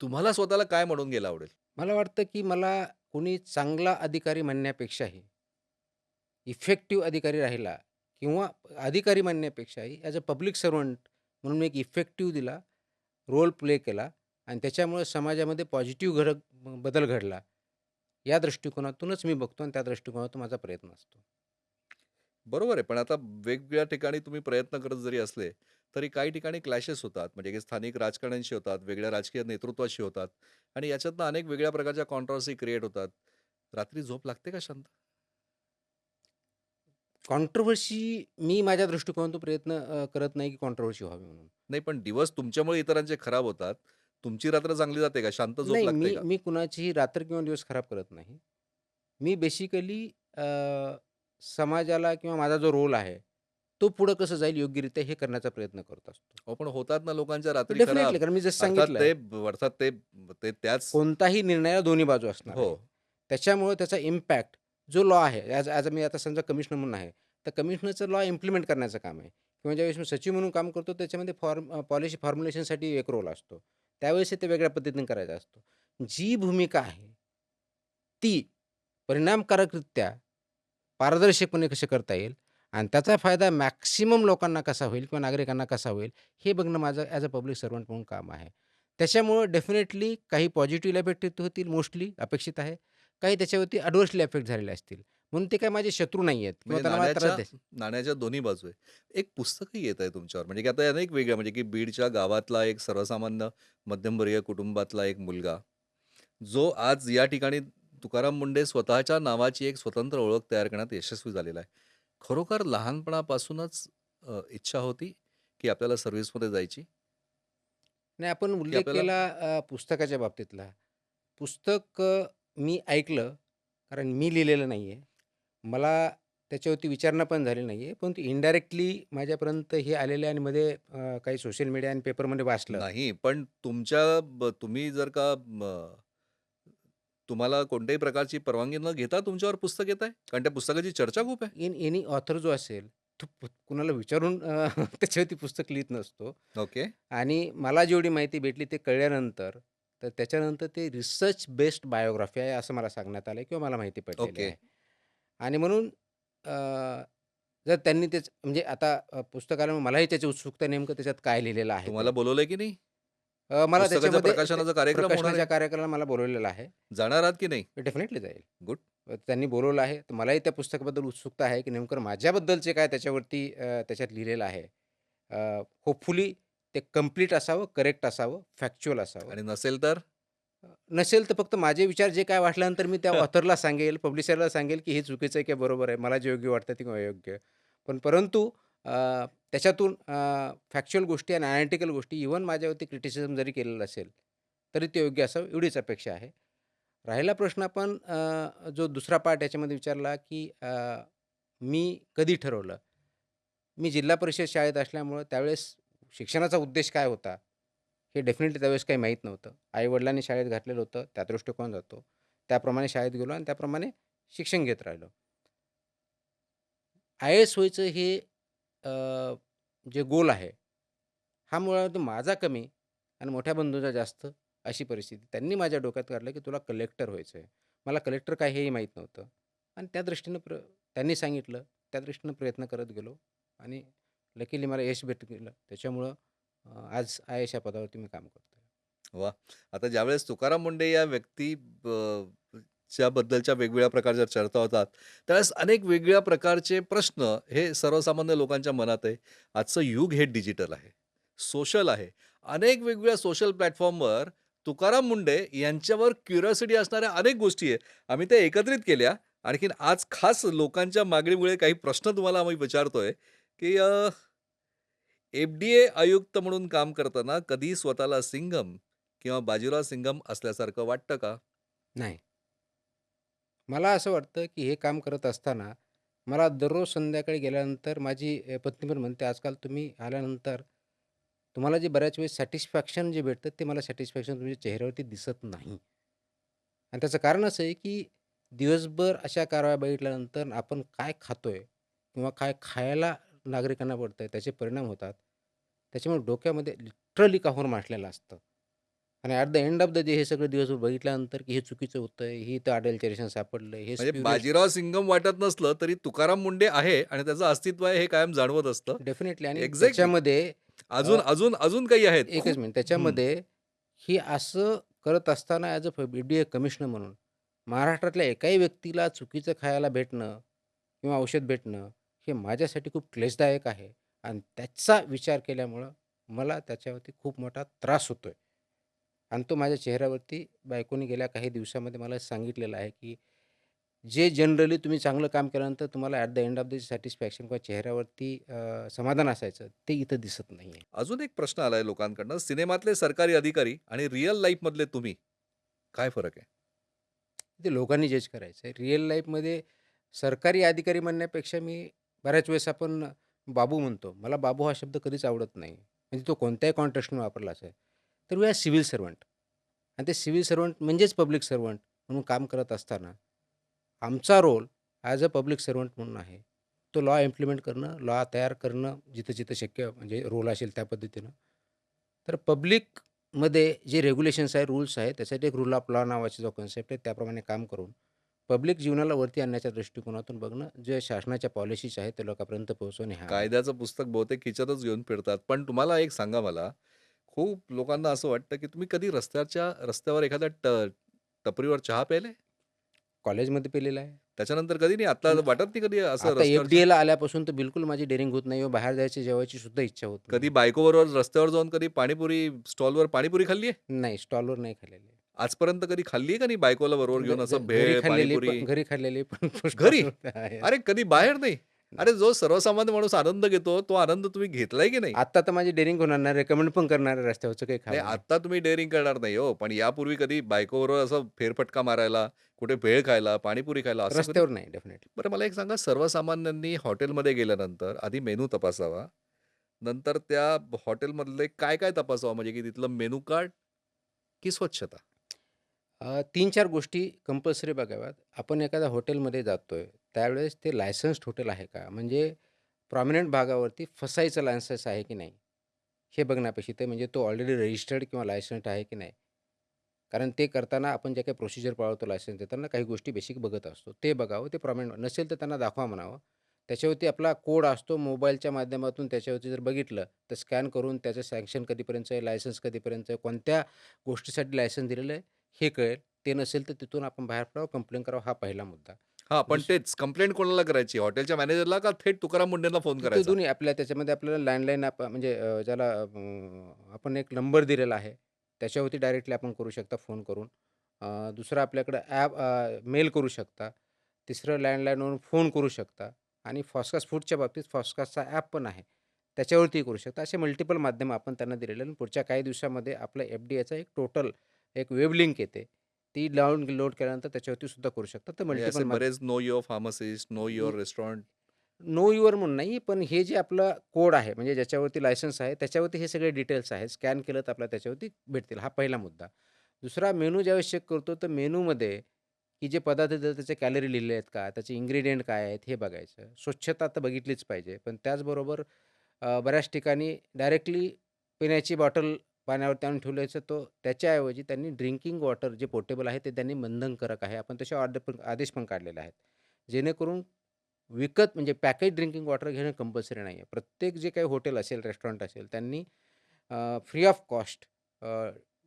Speaker 1: तुम्हाला स्वतःला काय म्हणून गेलं आवडेल?
Speaker 2: मला वाटतं की मला कोणी चांगला अधिकारी म्हणण्यापेक्षाही इफेक्टिव्ह अधिकारी राहिला किंवा अधिकारी म्हणण्यापेक्षाही ॲज अ पब्लिक सर्व्हंट म्हणून मी एक इफेक्टिव्ह दिला, रोल प्ले केला आणि त्याच्यामुळे समाजामध्ये पॉझिटिव्ह बदल घडला. या दृष्टिकोनातूनच मी बघतो आणि त्या दृष्टिकोनातून माझा प्रयत्न असतो.
Speaker 1: बरोबर आहे. पण आता वेगवेगळ्या ठिकाणी तुम्ही प्रयत्न करत जरी असले, तरी काही ठिकाणी क्लॅशेस होतात. म्हणजे की स्थानिक राजकारण्यांशी होतात, वेगळ्या राजकीय नेतृत्वाशी होतात आणि याच्यातनं अनेक वेगळ्या प्रकारच्या कॉन्ट्रोव्हर्सी क्रिएट होतात. रात्री झोप लागते का शांत?
Speaker 2: कॉन्ट्रोव्हर्सी मी माझ्या दृष्टिकोनातून प्रयत्न करत नाही की कॉन्ट्रोव्हर्सी व्हावी म्हणून.
Speaker 1: नाही, पण दिवस तुमच्यामुळे इतरांचे खराब होतात. तुमची रात्र चांगली जाते का? शांत झोप
Speaker 2: नाही,
Speaker 1: लागते
Speaker 2: मी
Speaker 1: का?
Speaker 2: मी कुणाचीही रात्र किंवा दिवस खराब करत नाही. मी बेसिकली समाजाला किंवा माझा जो रोल आहे, तो पुढं कसं जाईल योग्यरित्या हे करण्याचा प्रयत्न करत असतो.
Speaker 1: अहो, पण होतात ना लोकांच्या रात्री खराब.
Speaker 2: डेफिनेटली कारण मी जसं
Speaker 1: अर्थात
Speaker 2: सांगितलं,
Speaker 1: ते अर्थात ते ते त्याच
Speaker 2: कोणताही निर्णयाला दोन्ही बाजू असणार
Speaker 1: हो.
Speaker 2: आहे. त्याच्यामुळे त्याचा इम्पॅक्ट जो लॉ आहे, ॲज ॲज मी आता समजा कमिशनर म्हणून आहे, तर कमिशनरचं लॉ इम्प्लिमेंट करण्याचं काम आहे किंवा ज्यावेळेस मी सचिव म्हणून काम करतो त्याच्यामध्ये पॉलिसी फॉर्म्युलेशनसाठी एक रोल असतो. त्यावेळेस ते वेगळ्या पद्धतीने करायचा असतो. जी भूमिका आहे, ती परिणामकारकरित्या पारदर्शकपणे कसे करता येईल आणि त्याचा फायदा मॅक्सिमम लोकांना कसा होईल किंवा नागरिकांना कसा होईल, हे बघणं माझं ॲज अ पब्लिक सर्व्हंट म्हणून काम आहे. त्याच्यामुळं डेफिनेटली काही पॉझिटिव्ह इफेक्ट होतील मोस्टली अपेक्षित आहे. काही त्याच्यावरती अडवर्सली इफेक्ट झालेले असतील. म्हणून ते काही माझे शत्रू नाही आहेत किंवा
Speaker 1: म्हणजे
Speaker 2: त्यांना मला त्रास द्यायचा.
Speaker 1: नाण्याच्या दोन्ही बाजू आहे. एक पुस्तकही येतंय तुमच्यावर म्हणजे की आता अनेक वेगळ्या म्हणजे की बीडच्या गावातला एक सर्वसामान्य मध्यमवर्गीय कुटुंबातला एक मुलगा, जो आज या ठिकाणी तुकाराम मुंडे स्वतःच्या नावाची एक स्वतंत्र ओळख तयार करण्यात यशस्वी झालेला आहे. खरोखर लहानपणापासूनच इच्छा होती, की आपल्याला सर्व्हिसमध्ये जायची,
Speaker 2: आणि आपण
Speaker 1: की
Speaker 2: उल्लेख
Speaker 1: आपल्याला
Speaker 2: केला पुस्तकाच्या बाबतीतला. पुस्तक मी ऐकलं, कारण मी लिहिलेलं नाही आहे. मला त्याच्यावरती विचारणा पण झाली नाही आहे. परंतु इनडायरेक्टली माझ्यापर्यंत हे आलेलं आहे आणि मध्ये काही सोशल मीडिया आणि पेपरमध्ये वाचलं.
Speaker 1: नाही, पण तुम्ही जर का तुम्हाला कोणत्याही प्रकारची परवानगी न घेता तुमच्यावर पुस्तक येतंय? कारण त्या पुस्तकाची चर्चा खूप आहे.
Speaker 2: एनी ऑथर जो असेल, तो कुणाला विचारून त्याच्यावरती पुस्तक लिहीत नसतो.
Speaker 1: ओके,
Speaker 2: आणि मला जेवढी माहिती भेटली ते कळल्यानंतर, तर त्याच्यानंतर ते रिसर्च बेस्ड बायोग्राफी आहे असं मला सांगण्यात आलं किंवा मला माहिती पडलेली
Speaker 1: ओके.
Speaker 2: आहे. आणि म्हणून जर त्यांनी तेच म्हणजे आता पुस्तकाला मलाही त्याची उत्सुकता आहे नेमकं त्याच्यात काय लिहिलेलं आहे ते.
Speaker 1: तुम्हाला बोलवलंय की नाही?
Speaker 2: मला
Speaker 1: पुस्तकाच्या
Speaker 2: त्याच्यामध्ये
Speaker 1: प्रकाशनाचा कार्यक्रम होणार आहे.
Speaker 2: प्रकाशनाच्या कार्यक्रमाला मला बोलवलेलं आहे.
Speaker 1: जाणार आहात की नाही?
Speaker 2: मी डेफिनेटली जाईल.
Speaker 1: गुड.
Speaker 2: त्यांनी बोलवलं आहे. तर मलाही त्या पुस्तकाबद्दल उत्सुकता आहे, की नेमकं माझ्याबद्दलचे काय त्याच्यावरती त्याच्यात लिहिलेलं आहे. होपफुली ते कंप्लीट असावं, करेक्ट असावं, फॅक्च्युअल असावं.
Speaker 1: आणि नसेल तर?
Speaker 2: नसेल तर फक्त माझे विचार जे काय वाटल्यानंतर मी त्या ऑथरला सांगेल, पब्लिशरला सांगेल, की हे चुकीचं आहे किंवा बरोबर आहे. मला जे योग्य वाटतं ते किंवा अयोग्य. पण परंतु त्याच्यातून फॅक्च्युअल गोष्टी आणि एनालिटिकल गोष्टी इव्हन माझ्यावरती क्रिटिसिझम जरी केलेलं असेल, तरी ते योग्य असावं एवढीच अपेक्षा आहे. राहिला प्रश्न आपण जो दुसरा पार्ट याच्यामध्ये विचारला, की मी कधी ठरवलं? मी जिल्हा परिषद शाळेत असल्यामुळं त्यावेळेस शिक्षणाचा उद्देश काय होता? हे डेफिनेटली त्यावेळेस काही माहीत नव्हतं. आई-वडिलांनी शाळेत घातलेलं होतं, त्या दृष्टिकोनात होतो. त्याप्रमाणे शाळेत गेलो आणि त्याप्रमाणे शिक्षण घेत राहिलो. आय-ए-एस व्हायचं हे अ, जे गोल आहे, हा मुळात माझा कमी आणि मोठ्या बंधूचा जास्त अशी परिस्थिती. त्यांनी माझ्या डोक्यात काढलं, की तुला कलेक्टर व्हायचं आहे. मला कलेक्टर काय हेही माहीत नव्हतं आणि त्या दृष्टीनं त्यांनी सांगितलं, त्या दृष्टीनं प्रयत्न करत गेलो आणि लकीली मला यश भेटलं. त्याच्यामुळं आज आय-ए-एस या पदावरती मी काम करतोय.
Speaker 1: वाह! आता ज्यावेळेस तुकाराम मुंडे या व्यक्ती च्या बद्दलच्या वेगवेगळ्या प्रकारच्या चर्चा होतात, त्यावेळेस अनेक वेगळ्या प्रकारचे प्रश्न हे सर्वसामान्य लोकांच्या मनात आहे. आजचं युग हे डिजिटल आहे, सोशल आहे. अनेक वेगवेगळ्या सोशल प्लॅटफॉर्मवर तुकाराम मुंडे यांच्यावर क्युरिओसिटी असणाऱ्या अनेक गोष्टी आहे. आम्ही त्या एकत्रित केल्या. आणखीन आज खास लोकांच्या मागणीमुळे काही प्रश्न तुम्हाला आम्ही विचारतोय, की एफ-डी-ए आयुक्त म्हणून काम करताना कधी स्वतःला सिंघम किंवा बाजीराव सिंघम असल्यासारखं वाटतं का?
Speaker 2: नाही. मला असं वाटतं, की हे काम करत असताना मला दररोज संध्याकाळी गेल्यानंतर माझी पत्नी पण म्हणते, "आजकाल तुम्ही आल्यानंतर तुम्हाला जे बऱ्याच वेळेस सॅटिस्फॅक्शन जे भेटतं, ते मला सॅटिस्फॅक्शन तुमच्या चेहऱ्यावरती दिसत नाही." आणि त्याचं कारण असं आहे, की दिवसभर अशा कारवाया बघितल्यानंतर आपण काय खातोय किंवा काय खायला नागरिकांना पडतंय, त्याचे परिणाम होतात. त्याच्यामुळे डोक्यामध्ये लिटरली काहूर माटलेलं असतं. आणि at the end of the day हे सगळं दिवसभर बघितल्यानंतर, की हे चुकीचं होतंय, हे इथं अडल्टरेशन सापडलंय, हे
Speaker 1: म्हणजे
Speaker 2: स्प्युरियस
Speaker 1: बाजीराव सिंघम वाटत नसलं तरी तुकाराम मुंडे आहे आणि त्याचं अस्तित्व आहे हे कायम जाणवत असतं.
Speaker 2: डेफिनेटली आणि
Speaker 1: एक्झॅक्टली.
Speaker 2: त्याच्यामध्ये
Speaker 1: अजून, अजून, अजून काही आहेत
Speaker 2: एकच
Speaker 1: खूप.
Speaker 2: मिनिट.
Speaker 1: हं.
Speaker 2: त्याच्यामध्ये ही असं करत असताना ॲज अ बी-डी-ए कमिशनर म्हणून महाराष्ट्रातल्या एकाही व्यक्तीला चुकीचं खायला भेटणं किंवा औषध भेटणं हे माझ्यासाठी खूप क्लेशदायक आहे आणि त्याचा विचार केल्यामुळं मला त्याच्यावरती खूप मोठा त्रास होतोय आणि तो माझ्या चेहऱ्यावरती बायकोनी गेल्या काही दिवसामध्ये मला सांगितलेलं आहे, की जे जनरली तुम्ही चांगलं काम केल्यानंतर तुम्हाला at the end of the satisfaction किंवा चेहऱ्यावरती समाधान असायचं, ते इथं दिसत नाहीये.
Speaker 1: अजून एक प्रश्न आलाय लोकांकडनं. सिनेमातले सरकारी अधिकारी आणि रिअल लाईफमधले तुम्ही, काय फरक आहे?
Speaker 2: ते लोकांनी जज करायचं आहे. रिअल लाईफमध्ये सरकारी अधिकारी म्हणण्यापेक्षा मी बऱ्याच वेळेस आपण बाबू म्हणतो. मला बाबू हा शब्द कधीच आवडत नाही. म्हणजे तो कोणत्याही कॉन्टेक्स्टमध्ये वापरला असेल. तर वी आर सिव्हिल सर्व्हंट आणि ते सिव्हिल सर्व्हंट म्हणजेच पब्लिक सर्व्हंट म्हणून काम करत असताना आमचा role as a public servant म्हणून आहे. तो लॉ इम्प्लिमेंट करणं, लॉ तयार करणं, जिथं-जिथं शक्य म्हणजे रोल असेल त्या पद्धतीनं. तर पब्लिकमध्ये जे रेग्युलेशन्स आहेत, रूल्स आहेत, त्यासाठी एक रूल ऑफ लॉ नावाचा जो कन्सेप्ट आहे, त्याप्रमाणे काम करून पब्लिक जीवनाला वरती आणण्याच्या दृष्टिकोनातून बघणं, जे शासनाच्या पॉलिसीज आहेत, ते लोकांपर्यंत पोहोचवणे हा आहे.
Speaker 1: कायद्याचं पुस्तक बहुतेक खिशातच घेऊन फिरतात. पण तुम्हाला एक सांगा मला, खूप लोकांना असं वाटतं, की तुम्ही कधी रस्त्यावर एखाद्या टपरीवर चहा प्यायले?
Speaker 2: कॉलेजमध्ये पेलेलं आहे.
Speaker 1: त्याच्यानंतर कधी नाही? आता
Speaker 2: पण
Speaker 1: वाटत नाही कधी असं
Speaker 2: आता
Speaker 1: रस्त्यावर
Speaker 2: एफ-डी-एला आल्यापासून तर बिलकुल माझी डेअरिंग होत नाही. बाहेर जायची, जेवायची सुद्धा इच्छा होत
Speaker 1: कधी
Speaker 2: नाही.
Speaker 1: बायकोबरोबर रस्त्यावर जाऊन कधी पाणीपुरी स्टॉलवर पाणीपुरी खाल्ली आहे?
Speaker 2: नाही, स्टॉलवर नाही खाल्लेली.
Speaker 1: आजपर्यंत कधी खाल्ली आहे का नाही बायकोला बरोबर घेऊन असं भेळ, पाणीपुरी?
Speaker 2: घरी खाल्लेली पण
Speaker 1: घरी?
Speaker 2: स्टॉलवर आहे.
Speaker 1: अरे कधी बाहेर नाही? अरे जो सर्वसामान्य माणूस आनंद घेतो, तो आनंद तुम्ही घेतलाय की नाही?
Speaker 2: आता तर माझी डेअरिंग होणार नाही. रेकमेंड पण करणार आहे रस्त्यावरचं काही
Speaker 1: नाही
Speaker 2: खावं नाही.
Speaker 1: आता तुम्ही डेअरिंग करणार नाही हो, पण यापूर्वी कधी बायकोबरोबर असं फेरफटका मारायला, कुठे भेळ खायला, पाणीपुरी खायला असं कधी?
Speaker 2: रस्त्यावर नाही डेफिनेटली.
Speaker 1: बरं मला एक सांगा सर्वसामान्यांनी हॉटेलमध्ये गेल्यानंतर आधी मेनू तपासावा. नंतर त्या हॉटेलमधले काय-काय तपासावं म्हणजे की तिथलं मेनू कार्ड की स्वच्छता?
Speaker 2: 3-4 गोष्टी कंपल्सरी बघाव्यात. आपण एखाद्या हॉटेलमध्ये जातोय, त्यावेळेस ते लायसन्स्ड हॉटेल आहे का? म्हणजे प्रॉमिनंट भागावरती फसायचं लायसन्स आहे की नाही? हे बघण्यापेक्षा म्हणजे तो ऑलरेडी रजिस्टर्ड किंवा लायसन्स्ड आहे की नाही? कारण ते करताना आपण जे काही प्रोसिजर पाळतो लायसन्स देताना काही गोष्टी बेसिक बघत असतो. ते बघावं, ते प्रॉमिनंट नसेल तर त्यांना दाखवा म्हणावं. त्याच्यावरती आपला कोड असतो मोबाईलच्या माध्यमातून त्याच्यावरती जर बघितलं, तर स्कॅन करून त्याचं सँक्शन कधीपर्यंत आहे, लायसन्स कधीपर्यंत आहे, कोणत्या गोष्टीसाठी लायसन्स दिलेलं आहे, हे कळेल. ते नसेल तर तिथून आपण बाहेर पडावं, कंप्लेंट करावं हा पहिला मुद्दा.
Speaker 1: हां, पण
Speaker 2: दुस
Speaker 1: तेच कंप्लेंट कोणाला करायची? हॉटेलच्या मॅनेजरला का थेट तुकाराम मुंडेंना फोन
Speaker 2: ते
Speaker 1: करायचा?
Speaker 2: दोन्ही आपल्या त्याच्यामध्ये आपल्याला लँडलाईन म्हणजे ज्याला आपण एक नंबर दिलेला आहे. त्याच्यावरती डायरेक्टली आपण करू शकता फोन करून. दुसरं आपल्याकडे मेल करू शकता. तिसरं लँडलाईनवरून फोन करू शकता आणि फॉस्कास फूडच्या बाबतीत फॉस्कासचा ॲप पण आहे. त्याच्यावरती करू शकता. असे मल्टिपल माध्यमं आपण त्यांना दिलेले आणि पुढच्या काही दिवसामध्ये आपलं एफ-डी-एचा एक टोटल एक वेब लिंक येते. ती लोड केल्यानंतर त्याच्यावरती सुद्धा करू शकता. तर
Speaker 1: म्हणजे
Speaker 2: मल्टिपल
Speaker 1: असे बरेच know your pharmacist, know your restaurant.
Speaker 2: Know your म्हणून नाही, पण हे जे आपलं कोड आहे, म्हणजे ज्याच्यावरती लायसन्स आहे, त्याच्यावरती हे सगळे डिटेल्स आहेत. स्कॅन केलं तर आपल्याला त्याच्यावरती भेटतील. हा पहिला मुद्दा. दुसरा मेनू ज्यावेळेस चेक करतो, तर मेनूमध्ये की जे पदार्थ देतात त्याचे कॅलरी लिहिलेले आहेत का? त्याचे इन्ग्रीडियंट काय आहेत? हे बघायचं. स्वच्छता तर बघितलीच पाहिजे. पण त्याचबरोबर बऱ्याच ठिकाणी डायरेक्टली पिण्याची बॉटल पाण्यावरती आणून ठेवल्याचं तो त्याच्याऐवजी त्यांनी ड्रिंकिंग वॉटर जे पोर्टेबल आहे ते त्यांनी बंधनकारक आहे. आपण तसे आदेश पण काढलेले आहेत. जेणेकरून विकत म्हणजे पॅकेज ड्रिंकिंग वॉटर घेणं कंपल्सरी नाही आहे. प्रत्येक जे काही हॉटेल असेल, रेस्टॉरंट असेल त्यांनी free of cost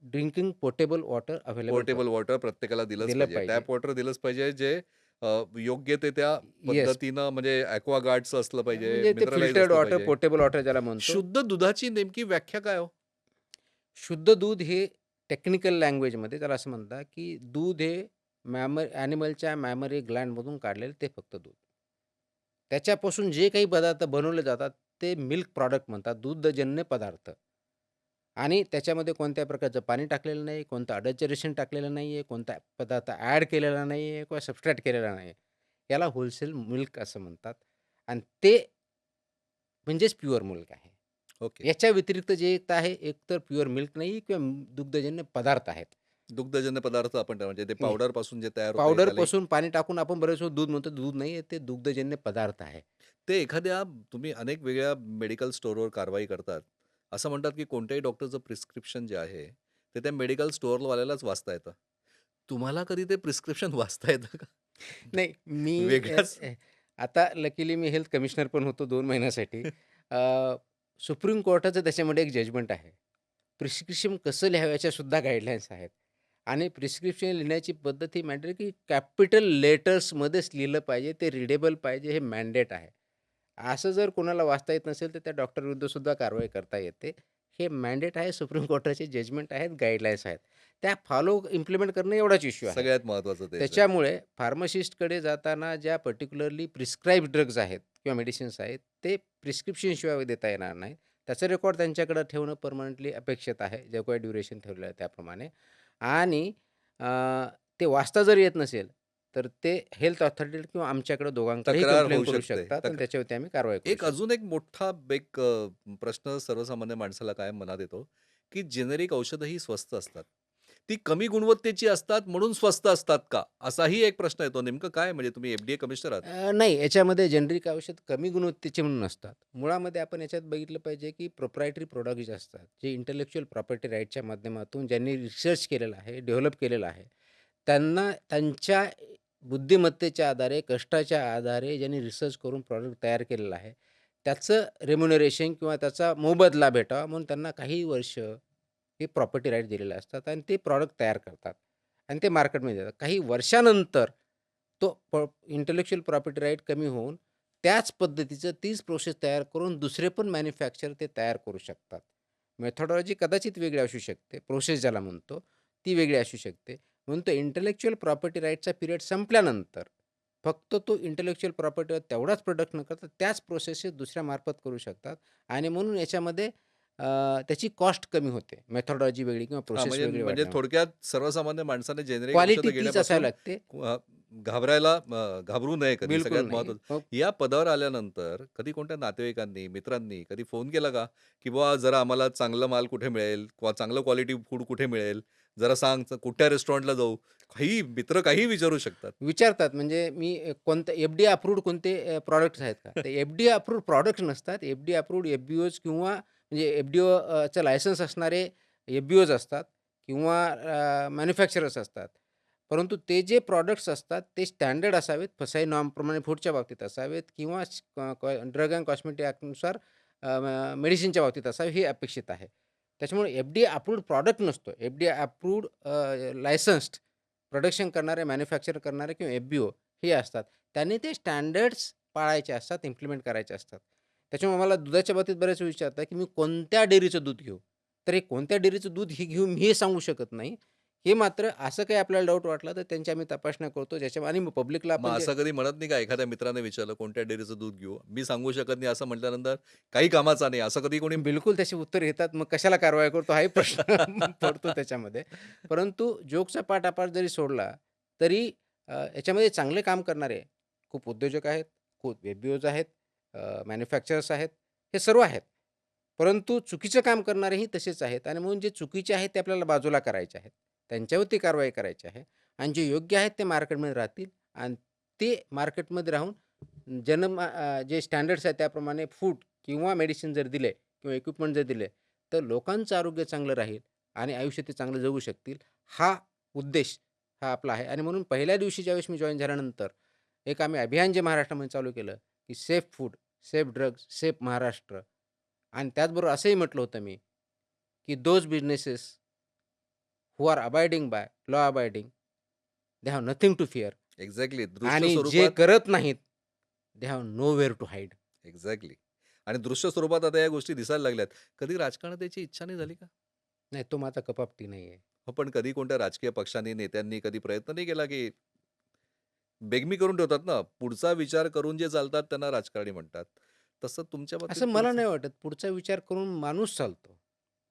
Speaker 2: drinking portable water available
Speaker 1: portable water प्रत्येकाला दिलंच
Speaker 2: दिलं
Speaker 1: पाहिजे.
Speaker 2: पाहिजे.
Speaker 1: टॅप वॉटर दिलंच पाहिजे जे योग्य ते त्या
Speaker 2: येस.
Speaker 1: पद्धतीनं म्हणजे ॲक्वागार्डचं असलं पाहिजे,
Speaker 2: म्हणजे ते
Speaker 1: मिनरलाइज
Speaker 2: फिल्टर्ड
Speaker 1: असलं
Speaker 2: वॉटर,
Speaker 1: पाहिजे.
Speaker 2: पोर्टेबल वॉटर ज्याला म्हणतो.
Speaker 1: शुद्ध दुधाची नेमकी व्याख्या काय हो?
Speaker 2: शुद्ध दूध हे टेक्निकल लँग्वेजमध्ये त्याला असं म्हणतात, की दूध हे ॲनिमलच्या मॅमरी ग्लँडमधून काढलेलं ते फक्त दूध. त्याच्यापासून जे काही पदार्थ बनवले जातात ते मिल्क प्रॉडक्ट म्हणतात, दुग्धजन्य पदार्थ. आणि त्याच्यामध्ये कोणत्याही प्रकारचं पाणी टाकलेलं नाही, कोणतं अडल्टरेशन टाकलेलं नाही आहे, कोणता पदार्थ ॲड केलेला नाही आहे किंवा सबस्ट्रॅक्ट केलेला नाही आहे. याला होलसेल मिल्क असं म्हणतात आणि ते म्हणजेच प्युअर मिल्क आहे.
Speaker 1: ओके.
Speaker 2: याच्या व्यतिरिक्त जे एक आहे, एक तर प्युअर मिल्क नाही किंवा दुग्धजन्य पदार्थ आहेत.
Speaker 1: दुग्धजन्य पदार्थ आपण म्हणजे ते
Speaker 2: हं.
Speaker 1: पावडरपासून जे तयार होतं त्यालाही
Speaker 2: पावडरपासून पाणी टाकून आपण बरेच वेळा दूध म्हणतो, दूध नाही आहे, ते दुग्धजन्य पदार्थ आहे.
Speaker 1: ते एखाद्या तुम्ही अनेक वेगळ्या मेडिकल स्टोअरवर कारवाई करतात. असं म्हणतात, की कोणत्याही डॉक्टरचं प्रिस्क्रिप्शन जे आहे, ते त्या मेडिकल स्टोअरवाल्यालाच वाचता येतं. तुम्हाला कधी ते प्रिस्क्रिप्शन वाचता येतं का?
Speaker 2: नाही, मी
Speaker 1: वेगळ्याच
Speaker 2: आता लकीली मी हेल्थ कमिशनर पण होतो 2 महिन्यासाठी. अ, सुप्रीम कोर्टाचं त्याच्यामध्ये एक जजमेंट आहे. प्रिस्क्रिप्शन कसं लिहावं याच्या सुद्धा गाईडलाईन्स आहेत. आणि प्रिस्क्रिप्शन लिहिण्याची पद्धत ही मॅटर की कॅपिटल लेटर्समध्येच लिहिलं पाहिजे. ते रीडेबल पाहिजे हे मॅन्डेट आहे. असं जर कोणाला वाचता येत नसेल, तर त्या डॉक्टरविरुद्ध सुद्धा कारवाई करता येते. हे मॅन्डेट आहे, सुप्रीम कोर्टाचे जजमेंट आहेत, गाईडलाईन्स आहेत. त्या फॉलो इम्प्लिमेंट करणं एवढाच इश्यू आहे.
Speaker 1: सगळ्यात महत्त्वाचं तेच आहे.
Speaker 2: त्याच्यामुळे फार्मासिस्टकडे जाताना ज्या पर्टिक्युलरली प्रिस्क्राईब्ड ड्रग्ज आहेत किंवा मेडिसिन्स आहेत, ते प्रिस्क्रिप्शनशिवाय देता येणार नाही. त्याचा रेकॉर्ड त्यांच्याकडे ठेवणं परमनंटली अपेक्षित आहे, जे काही ड्युरेशन ठेवलेलं आहे त्याप्रमाणे. आणि अ, ते वाचता जर येत नसेल, तर ते हेल्थ ऑथॉरिटी किंवा आमच्याकडे दोघांकडेही
Speaker 1: तक्रार होऊ
Speaker 2: कंप्लेंट करू
Speaker 1: शकते.
Speaker 2: शकतात आणि त्याच्यावरती आम्ही कारवाई करू
Speaker 1: एक
Speaker 2: शकतो.
Speaker 1: अजून एक मोठा प्रश्न सर्वसामान्य माणसाला कायम मनात येतो, की जेनेरिक औषधं ही स्वस्त असतात. ती कमी गुणवत्तेची असतात म्हणून स्वस्त असतात का? असाही एक प्रश्न येतो. नेमकं काय म्हणजे तुम्ही एफ कमिशनर आहात?
Speaker 2: नाही, याच्यामध्ये जेनेरिक औषध कमी गुणवत्तेचे म्हणून नसतात. मुळामध्ये आपण याच्यात बघितलं पाहिजे, की प्रोप्रायटरी प्रॉडक्ट जे असतात, जे इंटेलेक्चुअल प्रॉपर्टी राईटच्या माध्यमातून ज्यांनी रिसर्च केलेला आहे, डेव्हलप केलेला आहे, त्यांना त्यांच्या बुद्धिमत्तेच्या आधारे, कष्टाच्या आधारे ज्यांनी रिसर्च करून प्रॉडक्ट तयार केलेलं आहे, त्याचं रेम्युनरेशन किंवा त्याचा मोबदला भेटावा म्हणून त्यांना काही वर्ष हे प्रॉपर्टी राईट दिलेले असतात आणि ते प्रॉडक्ट तयार करतात आणि ते मार्केटमध्ये देतात. काही वर्षानंतर तो इंटेलेक्चुअल प्रॉपर्टी राईट कमी होऊन त्याच पद्धतीचं तीच प्रोसेस तयार करून दुसरे पण मॅन्युफॅक्चर ते तयार करू शकतात. मेथोडॉलॉजी कदाचित वेगळी असू शकते. प्रोसेस ज्याला म्हणतो, ती वेगळी असू शकते. म्हणून तो इंटेलेक्चुअल प्रॉपर्टी राईटचा पिरियड संपल्यानंतर फक्त तो इंटेलेक्चुअल प्रॉपर्टीवर तेवढाच प्रोडक्ट न करता त्याच प्रोसेसेस दुसऱ्यामार्फत करू शकतात आणि म्हणून याच्यामध्ये अ, त्याची कॉस्ट कमी होते. मेथोडॉलॉजी वेगळी किंवा
Speaker 1: हां,
Speaker 2: प्रोसेस
Speaker 1: म्हणजे
Speaker 2: वेगळी
Speaker 1: म्हणजे
Speaker 2: वाढल्यामुळे.
Speaker 1: थोडक्यात सर्वसामान्य माणसाने जेनेरिक
Speaker 2: क्वालिटी
Speaker 1: औषधं
Speaker 2: तीच असावी
Speaker 1: घेण्यापासून
Speaker 2: लागते.
Speaker 1: घाबरू नये कधी.
Speaker 2: बिलकुल
Speaker 1: सगळ्यात
Speaker 2: नाही.
Speaker 1: महत्त्वाचं. या पदावर आल्यानंतर कधी कोणत्या नातेवाईकांनी, मित्रांनी कधी फोन केला का, की "बुवा जरा आम्हाला चांगला माल कुठे मिळेल किंवा चांगलं क्वालिटी फूड कुठे मिळेल? जरा सांग, कुठल्या रेस्टॉरंटला जाऊ?" काही मित्र काहीही विचारू शकतात.
Speaker 2: विचारतात म्हणजे मी कोणतं एफ-डी अप्रूव्ड कोणते प्रॉडक्ट्स आहेत का? तर एफ-डी अप्रूव्ड प्रॉडक्ट्स नसतात. एफ-डी अप्रूव्ड एफ-बी-ओज किंवा म्हणजे चं लायसन्स असणारे एफ-बी-ओज असतात किंवा मॅन्युफॅक्चरर्स असतात. परंतु ते जे प्रॉडक्ट्स असतात ते स्टँडर्ड असावेत, फसाई नॉर्मप्रमाणे फूडच्या बाबतीत असावेत किंवा ड्रग अँड कॉस्मेटिक ॲक्टनुसार मेडिसिनच्या बाबतीत असावे हे अपेक्षित आहे. त्याच्यामुळे एफ-डी अप्रूव्ड प्रॉडक्ट नसतो. एफ-डी अप्रूव्ड लायसन्स्ड प्रोडक्शन करणारे, मॅन्युफॅक्चर करणारे किंवा एफ-बी-ओ हे असतात. त्यांनी ते स्टँडर्ड्स पाळायचे असतात, इम्प्लिमेंट करायचे असतात. त्याच्यामुळे मला दुधाच्या बाबतीत बरेच विचारतात, की मी कोणत्या डेअरीचं दूध घेऊ? तर हे कोणत्या डेअरीचं दूध हे घेऊ मी हे सांगू शकत नाही. हे मात्र असं काही आपल्याला डाऊट वाटला तर त्यांची आम्ही तपासण्या करतो ज्याच्या आणि पब्लिकला
Speaker 1: मग
Speaker 2: आपण जे
Speaker 1: असं कधी म्हणत नाही का एखाद्या मित्राने विचारलं, "कोणत्या डेअरीचं दूध घेऊ?" मी सांगू शकत नाही असं म्हटल्यानंतर काही कामाचा नाही. असं कधी कोणी
Speaker 2: बिलकुल त्याचे उत्तर येतात. मग कशाला कारवाई करतो हाही प्रश्न पडतो त्याच्यामध्ये. परंतु जोकचा पाठ जरी सोडला, तरी याच्यामध्ये चांगले काम करणारे खूप उद्योजक आहेत, खूप एफ-बी-ओज आहेत, मॅन्युफॅक्चरर्स आहेत, हे सर्व आहेत. परंतु चुकीचं काम करणारेही तसेच आहेत आणि म्हणून जे चुकीचे आहेत ते आपल्याला बाजूला करायचे आहेत. त्यांच्यावरती कारवाई करायची आहे. आणि जे योग्य आहेत ते मार्केटमध्ये राहतील आणि ते मार्केटमध्ये राहून जे स्टँडर्ड्स आहेत त्याप्रमाणे फूड किंवा मेडिसिन जर दिले किंवा इक्विपमेंट जर दिले, तर लोकांचं आरोग्य चांगलं राहील आणि आयुष्य ते चांगलं जगू शकतील. हा उद्देश हा आपला आहे आणि म्हणून पहिल्या दिवशी ज्यावेळेस मी जॉइन झाल्यानंतर एक आम्ही अभियान जे महाराष्ट्रामध्ये चालू केलं, की safe food, safe drugs, safe Maharashtra आणि त्याचबरोबर असंही म्हटलं होतं मी, की those businesses who are abiding by law abiding, they have nothing to fear
Speaker 1: exactly. दृश्य
Speaker 2: आणि जे
Speaker 1: स्वरूपात
Speaker 2: करत नाहीत, they have nowhere to hide.
Speaker 1: Exactly. आणि दृश्य स्वरूपात आता या गोष्टी दिसायला लागल्यात. कधी राजकारणात याची इच्छा नाही झाली का?
Speaker 2: नाही, तो माझा कप ऑफ टी नाहीये.
Speaker 1: हो, पण कधी कोणत्या राजकीय पक्षांनी, नेत्यांनी कधी प्रयत्न नाही केला, की बेगमी करून ठेवतात ना, पुढचा विचार करून जे चालतात त्यांना राजकारणी म्हणतात. तसं तुमच्या बाबतीत
Speaker 2: असं मला
Speaker 1: थोडंसं
Speaker 2: नाही वाटत. पुढचा विचार करून माणूस चालतो.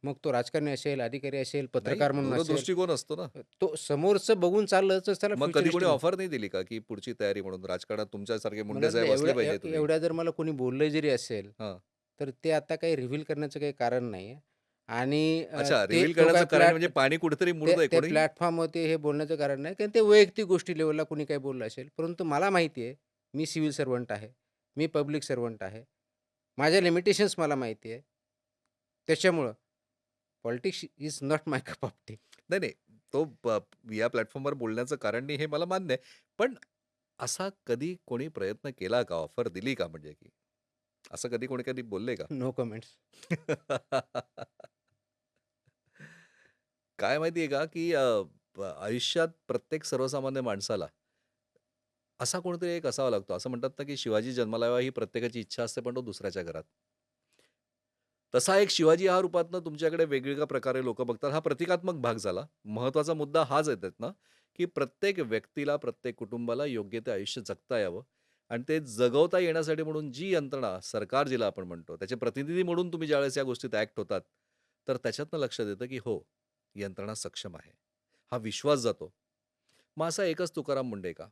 Speaker 2: मग तो राजकारणी असेल, अधिकारी असेल,
Speaker 1: नाही,
Speaker 2: पत्रकार म्हणून असेल.
Speaker 1: दूरदृष्टिकोन असतो ना.
Speaker 2: तो समोरचं बघून चाललं तर त्याला
Speaker 1: मग कधी कोणी
Speaker 2: फ्युचरिस्टिक म्हणतात.
Speaker 1: ऑफर नाही दिली का, की पुढची तयारी म्हणून राजकारणात तुमच्यासारखे
Speaker 2: मला
Speaker 1: मुंडे
Speaker 2: वाटलं
Speaker 1: साहेब असले
Speaker 2: एवढ्या
Speaker 1: पाहिजे तुम्ही?
Speaker 2: एवढ्या जर मला कोणी बोललं जरी असेल,
Speaker 1: हां.
Speaker 2: तर ते आता काही रिव्हील करण्याचं काही कारण नाहीये. आणि
Speaker 1: अच्छा,
Speaker 2: ते
Speaker 1: रिव्हील
Speaker 2: तो
Speaker 1: करण्याचं
Speaker 2: काय
Speaker 1: कारण म्हणजे पाणी कुठेतरी
Speaker 2: ते
Speaker 1: मुरतंय
Speaker 2: ते
Speaker 1: कोणी.
Speaker 2: प्लॅटफॉर्मवरती हे बोलण्याचं कारण नाही. कारण ते वैयक्तिक गोष्टी लेव्हलला कोणी काही बोललं असेल. परंतु मला माहिती आहे, मी सिव्हिल सर्व्हंट आहे. मी पब्लिक सर्व्हंट आहे. माझ्या लिमिटेशन्स मला माहिती आहे. त्याच्यामुळं politics is not my cup of T.
Speaker 1: नाही, नाही. तो या प्लॅटफॉर्मवर बोलण्याचं कारण नाही हे मला मान्य आहे. पण असा कधी कोणी प्रयत्न केला का? ऑफर दिली का म्हणजे की? असं कधी कोणी कधी बोललंय का?
Speaker 2: No comments.
Speaker 1: काय माहिती आहे का, की आयुष्यात प्रत्येक सर्वसामान्य माणसाला असा कोणीतरी एक असावा लागतो. असं म्हणतात ना, की शिवाजी जन्माला यावा ही प्रत्येकाची इच्छा असते, पण तो दुसऱ्याच्या घरात. तसा एक शिवाजी या रूपातनं तुमच्याकडे वेगवेगळ्या प्रकारे लोकं बघतात. हा प्रतिकात्मक भाग झाला. महत्त्वाचा मुद्दा हाच येतात ना, की प्रत्येक व्यक्तीला, प्रत्येक कुटुंबाला योग्य ते आयुष्य जगता यावं आणि ते जगवता येण्यासाठी म्हणून जी यंत्रणा, सरकार जिला आपण म्हणतो, त्याचे प्रतिनिधी म्हणून तुम्ही ज्यावेळेस या गोष्टीत ॲक्ट होतात, तर त्याच्यातनं लक्षात येतं, की हो, यंत्रणा सक्षम आहे. हा विश्वास जातो. मग असा एकच तुकाराम मुंडे का?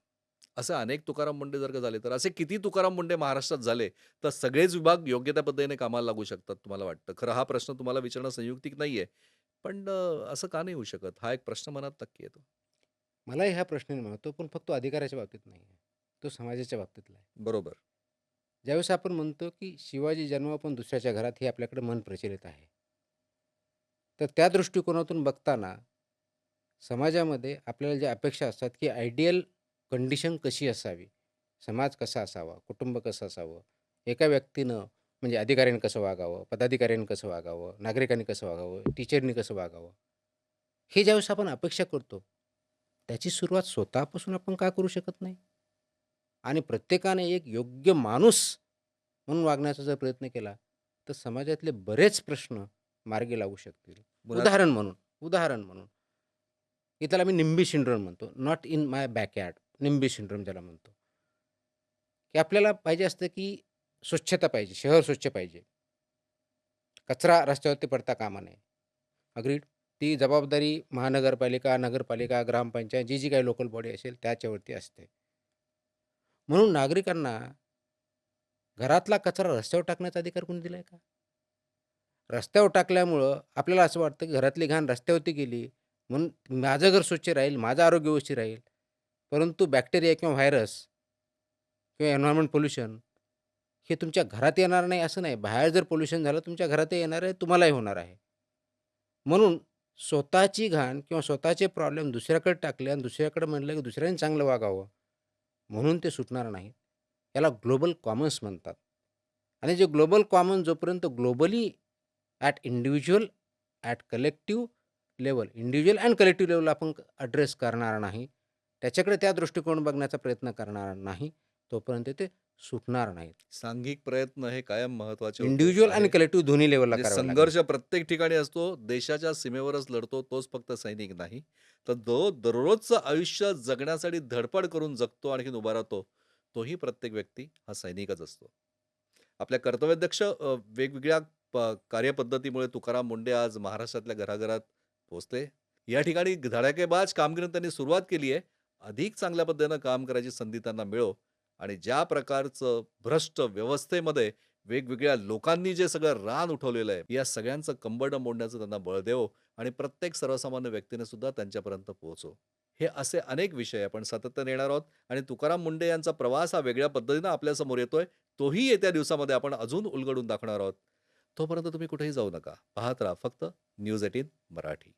Speaker 1: असे अनेक तुकाराम मुंडे जर का झाले, तर असे किती तुकाराम मुंडे महाराष्ट्रात झाले, तर सगळेच विभाग योग्य त्या पद्धतीने कामाला लागू शकतात तुम्हाला वाटतं? खरं हा प्रश्न तुम्हाला विचारणं संयुक्तिक नाहीये. पण असं का नाही होऊ शकत? हा एक प्रश्न मनात नक्की येतो.
Speaker 2: मलाही हा प्रश्न निर्माण होतो, पण फक्त अधिकाराच्या बाबतीत नाही आहे. तो समाजाच्या बाबतीतला आहे.
Speaker 1: बरोबर.
Speaker 2: ज्यावेळेस आपण म्हणतो, की शिवाजी जन्मावा पण दुसऱ्याच्या घरात हे आपल्याकडे मन प्रचलित आहे. तर त्या दृष्टिकोनातून बघताना समाजामध्ये आपल्याला ज्या अपेक्षा असतात, की आयडियल कंडिशन कशी असावी? समाज कसा असावा? कुटुंब कसं असावं? एका व्यक्तीनं म्हणजे अधिकाऱ्याने कसं वागावं? पदाधिकाऱ्यांनी कसं वागावं? नागरिकांनी कसं वागावं? टीचरनी कसं वागावं? हे ज्यावेळेस आपण अपेक्षा करतो, त्याची सुरुवात स्वतःपासून आपण का करू शकत नाही? आणि प्रत्येकाने एक योग्य माणूस म्हणून वागण्याचा जर प्रयत्न केला, तर समाजातले बरेच प्रश्न मार्गी लागू शकतील.
Speaker 1: मुळात
Speaker 2: उदाहरण म्हणून की त्याला मी निम्बी सिंड्रोम म्हणतो. Not in my backyard. NIMBY syndrome ज्याला म्हणतो. की आपल्याला पाहिजे असतं की स्वच्छता पाहिजे, शहर स्वच्छ पाहिजे. कचरा रस्त्यावरती पडता कामा नये. अग्रीड. ती जबाबदारी महानगरपालिका, नगरपालिका, ग्रामपंचायत जी काही लोकल बॉडी असेल त्याच्यावरती असते. म्हणून नागरिकांना घरातला कचरा रस्त्यावर टाकण्याचा अधिकार कोणी दिलाय का? रस्त्यावर टाकल्यामुळं आपल्याला असं वाटतं की घरातली घाण रस्त्यावरती गेली, म्हणून माझं घर स्वच्छ राहील, माझं आरोग्य व्यवस्थित राहील. परंतु बॅक्टेरिया किंवा व्हायरस किंवा एन्व्हायर्नमेंट पोल्युशन हे तुमच्या घरात येणार नाही असं नाही. बाहेर जर पोल्युशन झालं तुमच्या घरातही येणार आहे, तुम्हालाही होणार आहे. म्हणून स्वतःची घाण किंवा स्वतःचे प्रॉब्लेम दुसऱ्याकडे टाकले आणि दुसऱ्याकडे म्हटलं की दुसऱ्याने चांगलं वागावं, म्हणून ते सुटणार नाही. याला ग्लोबल कॉमन्स म्हणतात. आणि जे ग्लोबल कॉमन जोपर्यंत globally at individual, at collective level, individual and collective level आपण अड्रेस करणार नाही. त्याच्याकडे त्या दृष्टिकोन बघण्याचा प्रयत्न करणार नाही, तोपर्यंत ते सुटणार नाहीत.
Speaker 1: सांघिक प्रयत्न हे कायम महत्त्वाचे होते
Speaker 2: इंडिव्हिज्युअल आणि
Speaker 1: आहे.
Speaker 2: कलेक्टिव्ह दोन्ही लेव्हलला
Speaker 1: म्हणजे
Speaker 2: करावे लागेल.
Speaker 1: संघर्ष प्रत्येक ठिकाणी असतो. देशाच्या सीमेवरच लढतो तोच फक्त सैनिक नाही. तर जो दररोजचं आयुष्य जगण्यासाठी धडपड करून जगतो आणखीन उभा राहतो, तोही प्रत्येक व्यक्ती हा सैनिकच असतो. आपल्या कर्तव्यदक्ष वेगवेगळ्या कार्यपद्धतीमुळे तुकाराम मुंडे आज महाराष्ट्रातल्या घराघरात पोहोचले. या ठिकाणी धडाकेबाज कामगिरीने त्यांनी सुरुवात केली आहे. अधिक चांगल्या पद्धतीनं काम करायची संधी त्यांना मिळो आणि ज्या प्रकारचं भ्रष्ट व्यवस्थेमध्ये वेगवेगळ्या लोकांनी जे सगळं रान उठवलेलं आहे, या सगळ्यांचं कंबरडं मोडण्याचं त्यांना बळ देवो आणि प्रत्येक सर्वसामान्य व्यक्तीने सुद्धा त्यांच्यापर्यंत पोहोचो. हे असे अनेक विषय आपण सातत्याने येणार आहोत आणि तुकाराम मुंडे यांचा प्रवास हा वेगळ्या पद्धतीनं आपल्यासमोर येतोय. तोही येत्या दिवसामध्ये आपण अजून उलगडून दाखवणार आहोत. तोपर्यंत तुम्ही कुठेही जाऊ नका. पाहत राहा फक्त न्यूज 18 मराठी.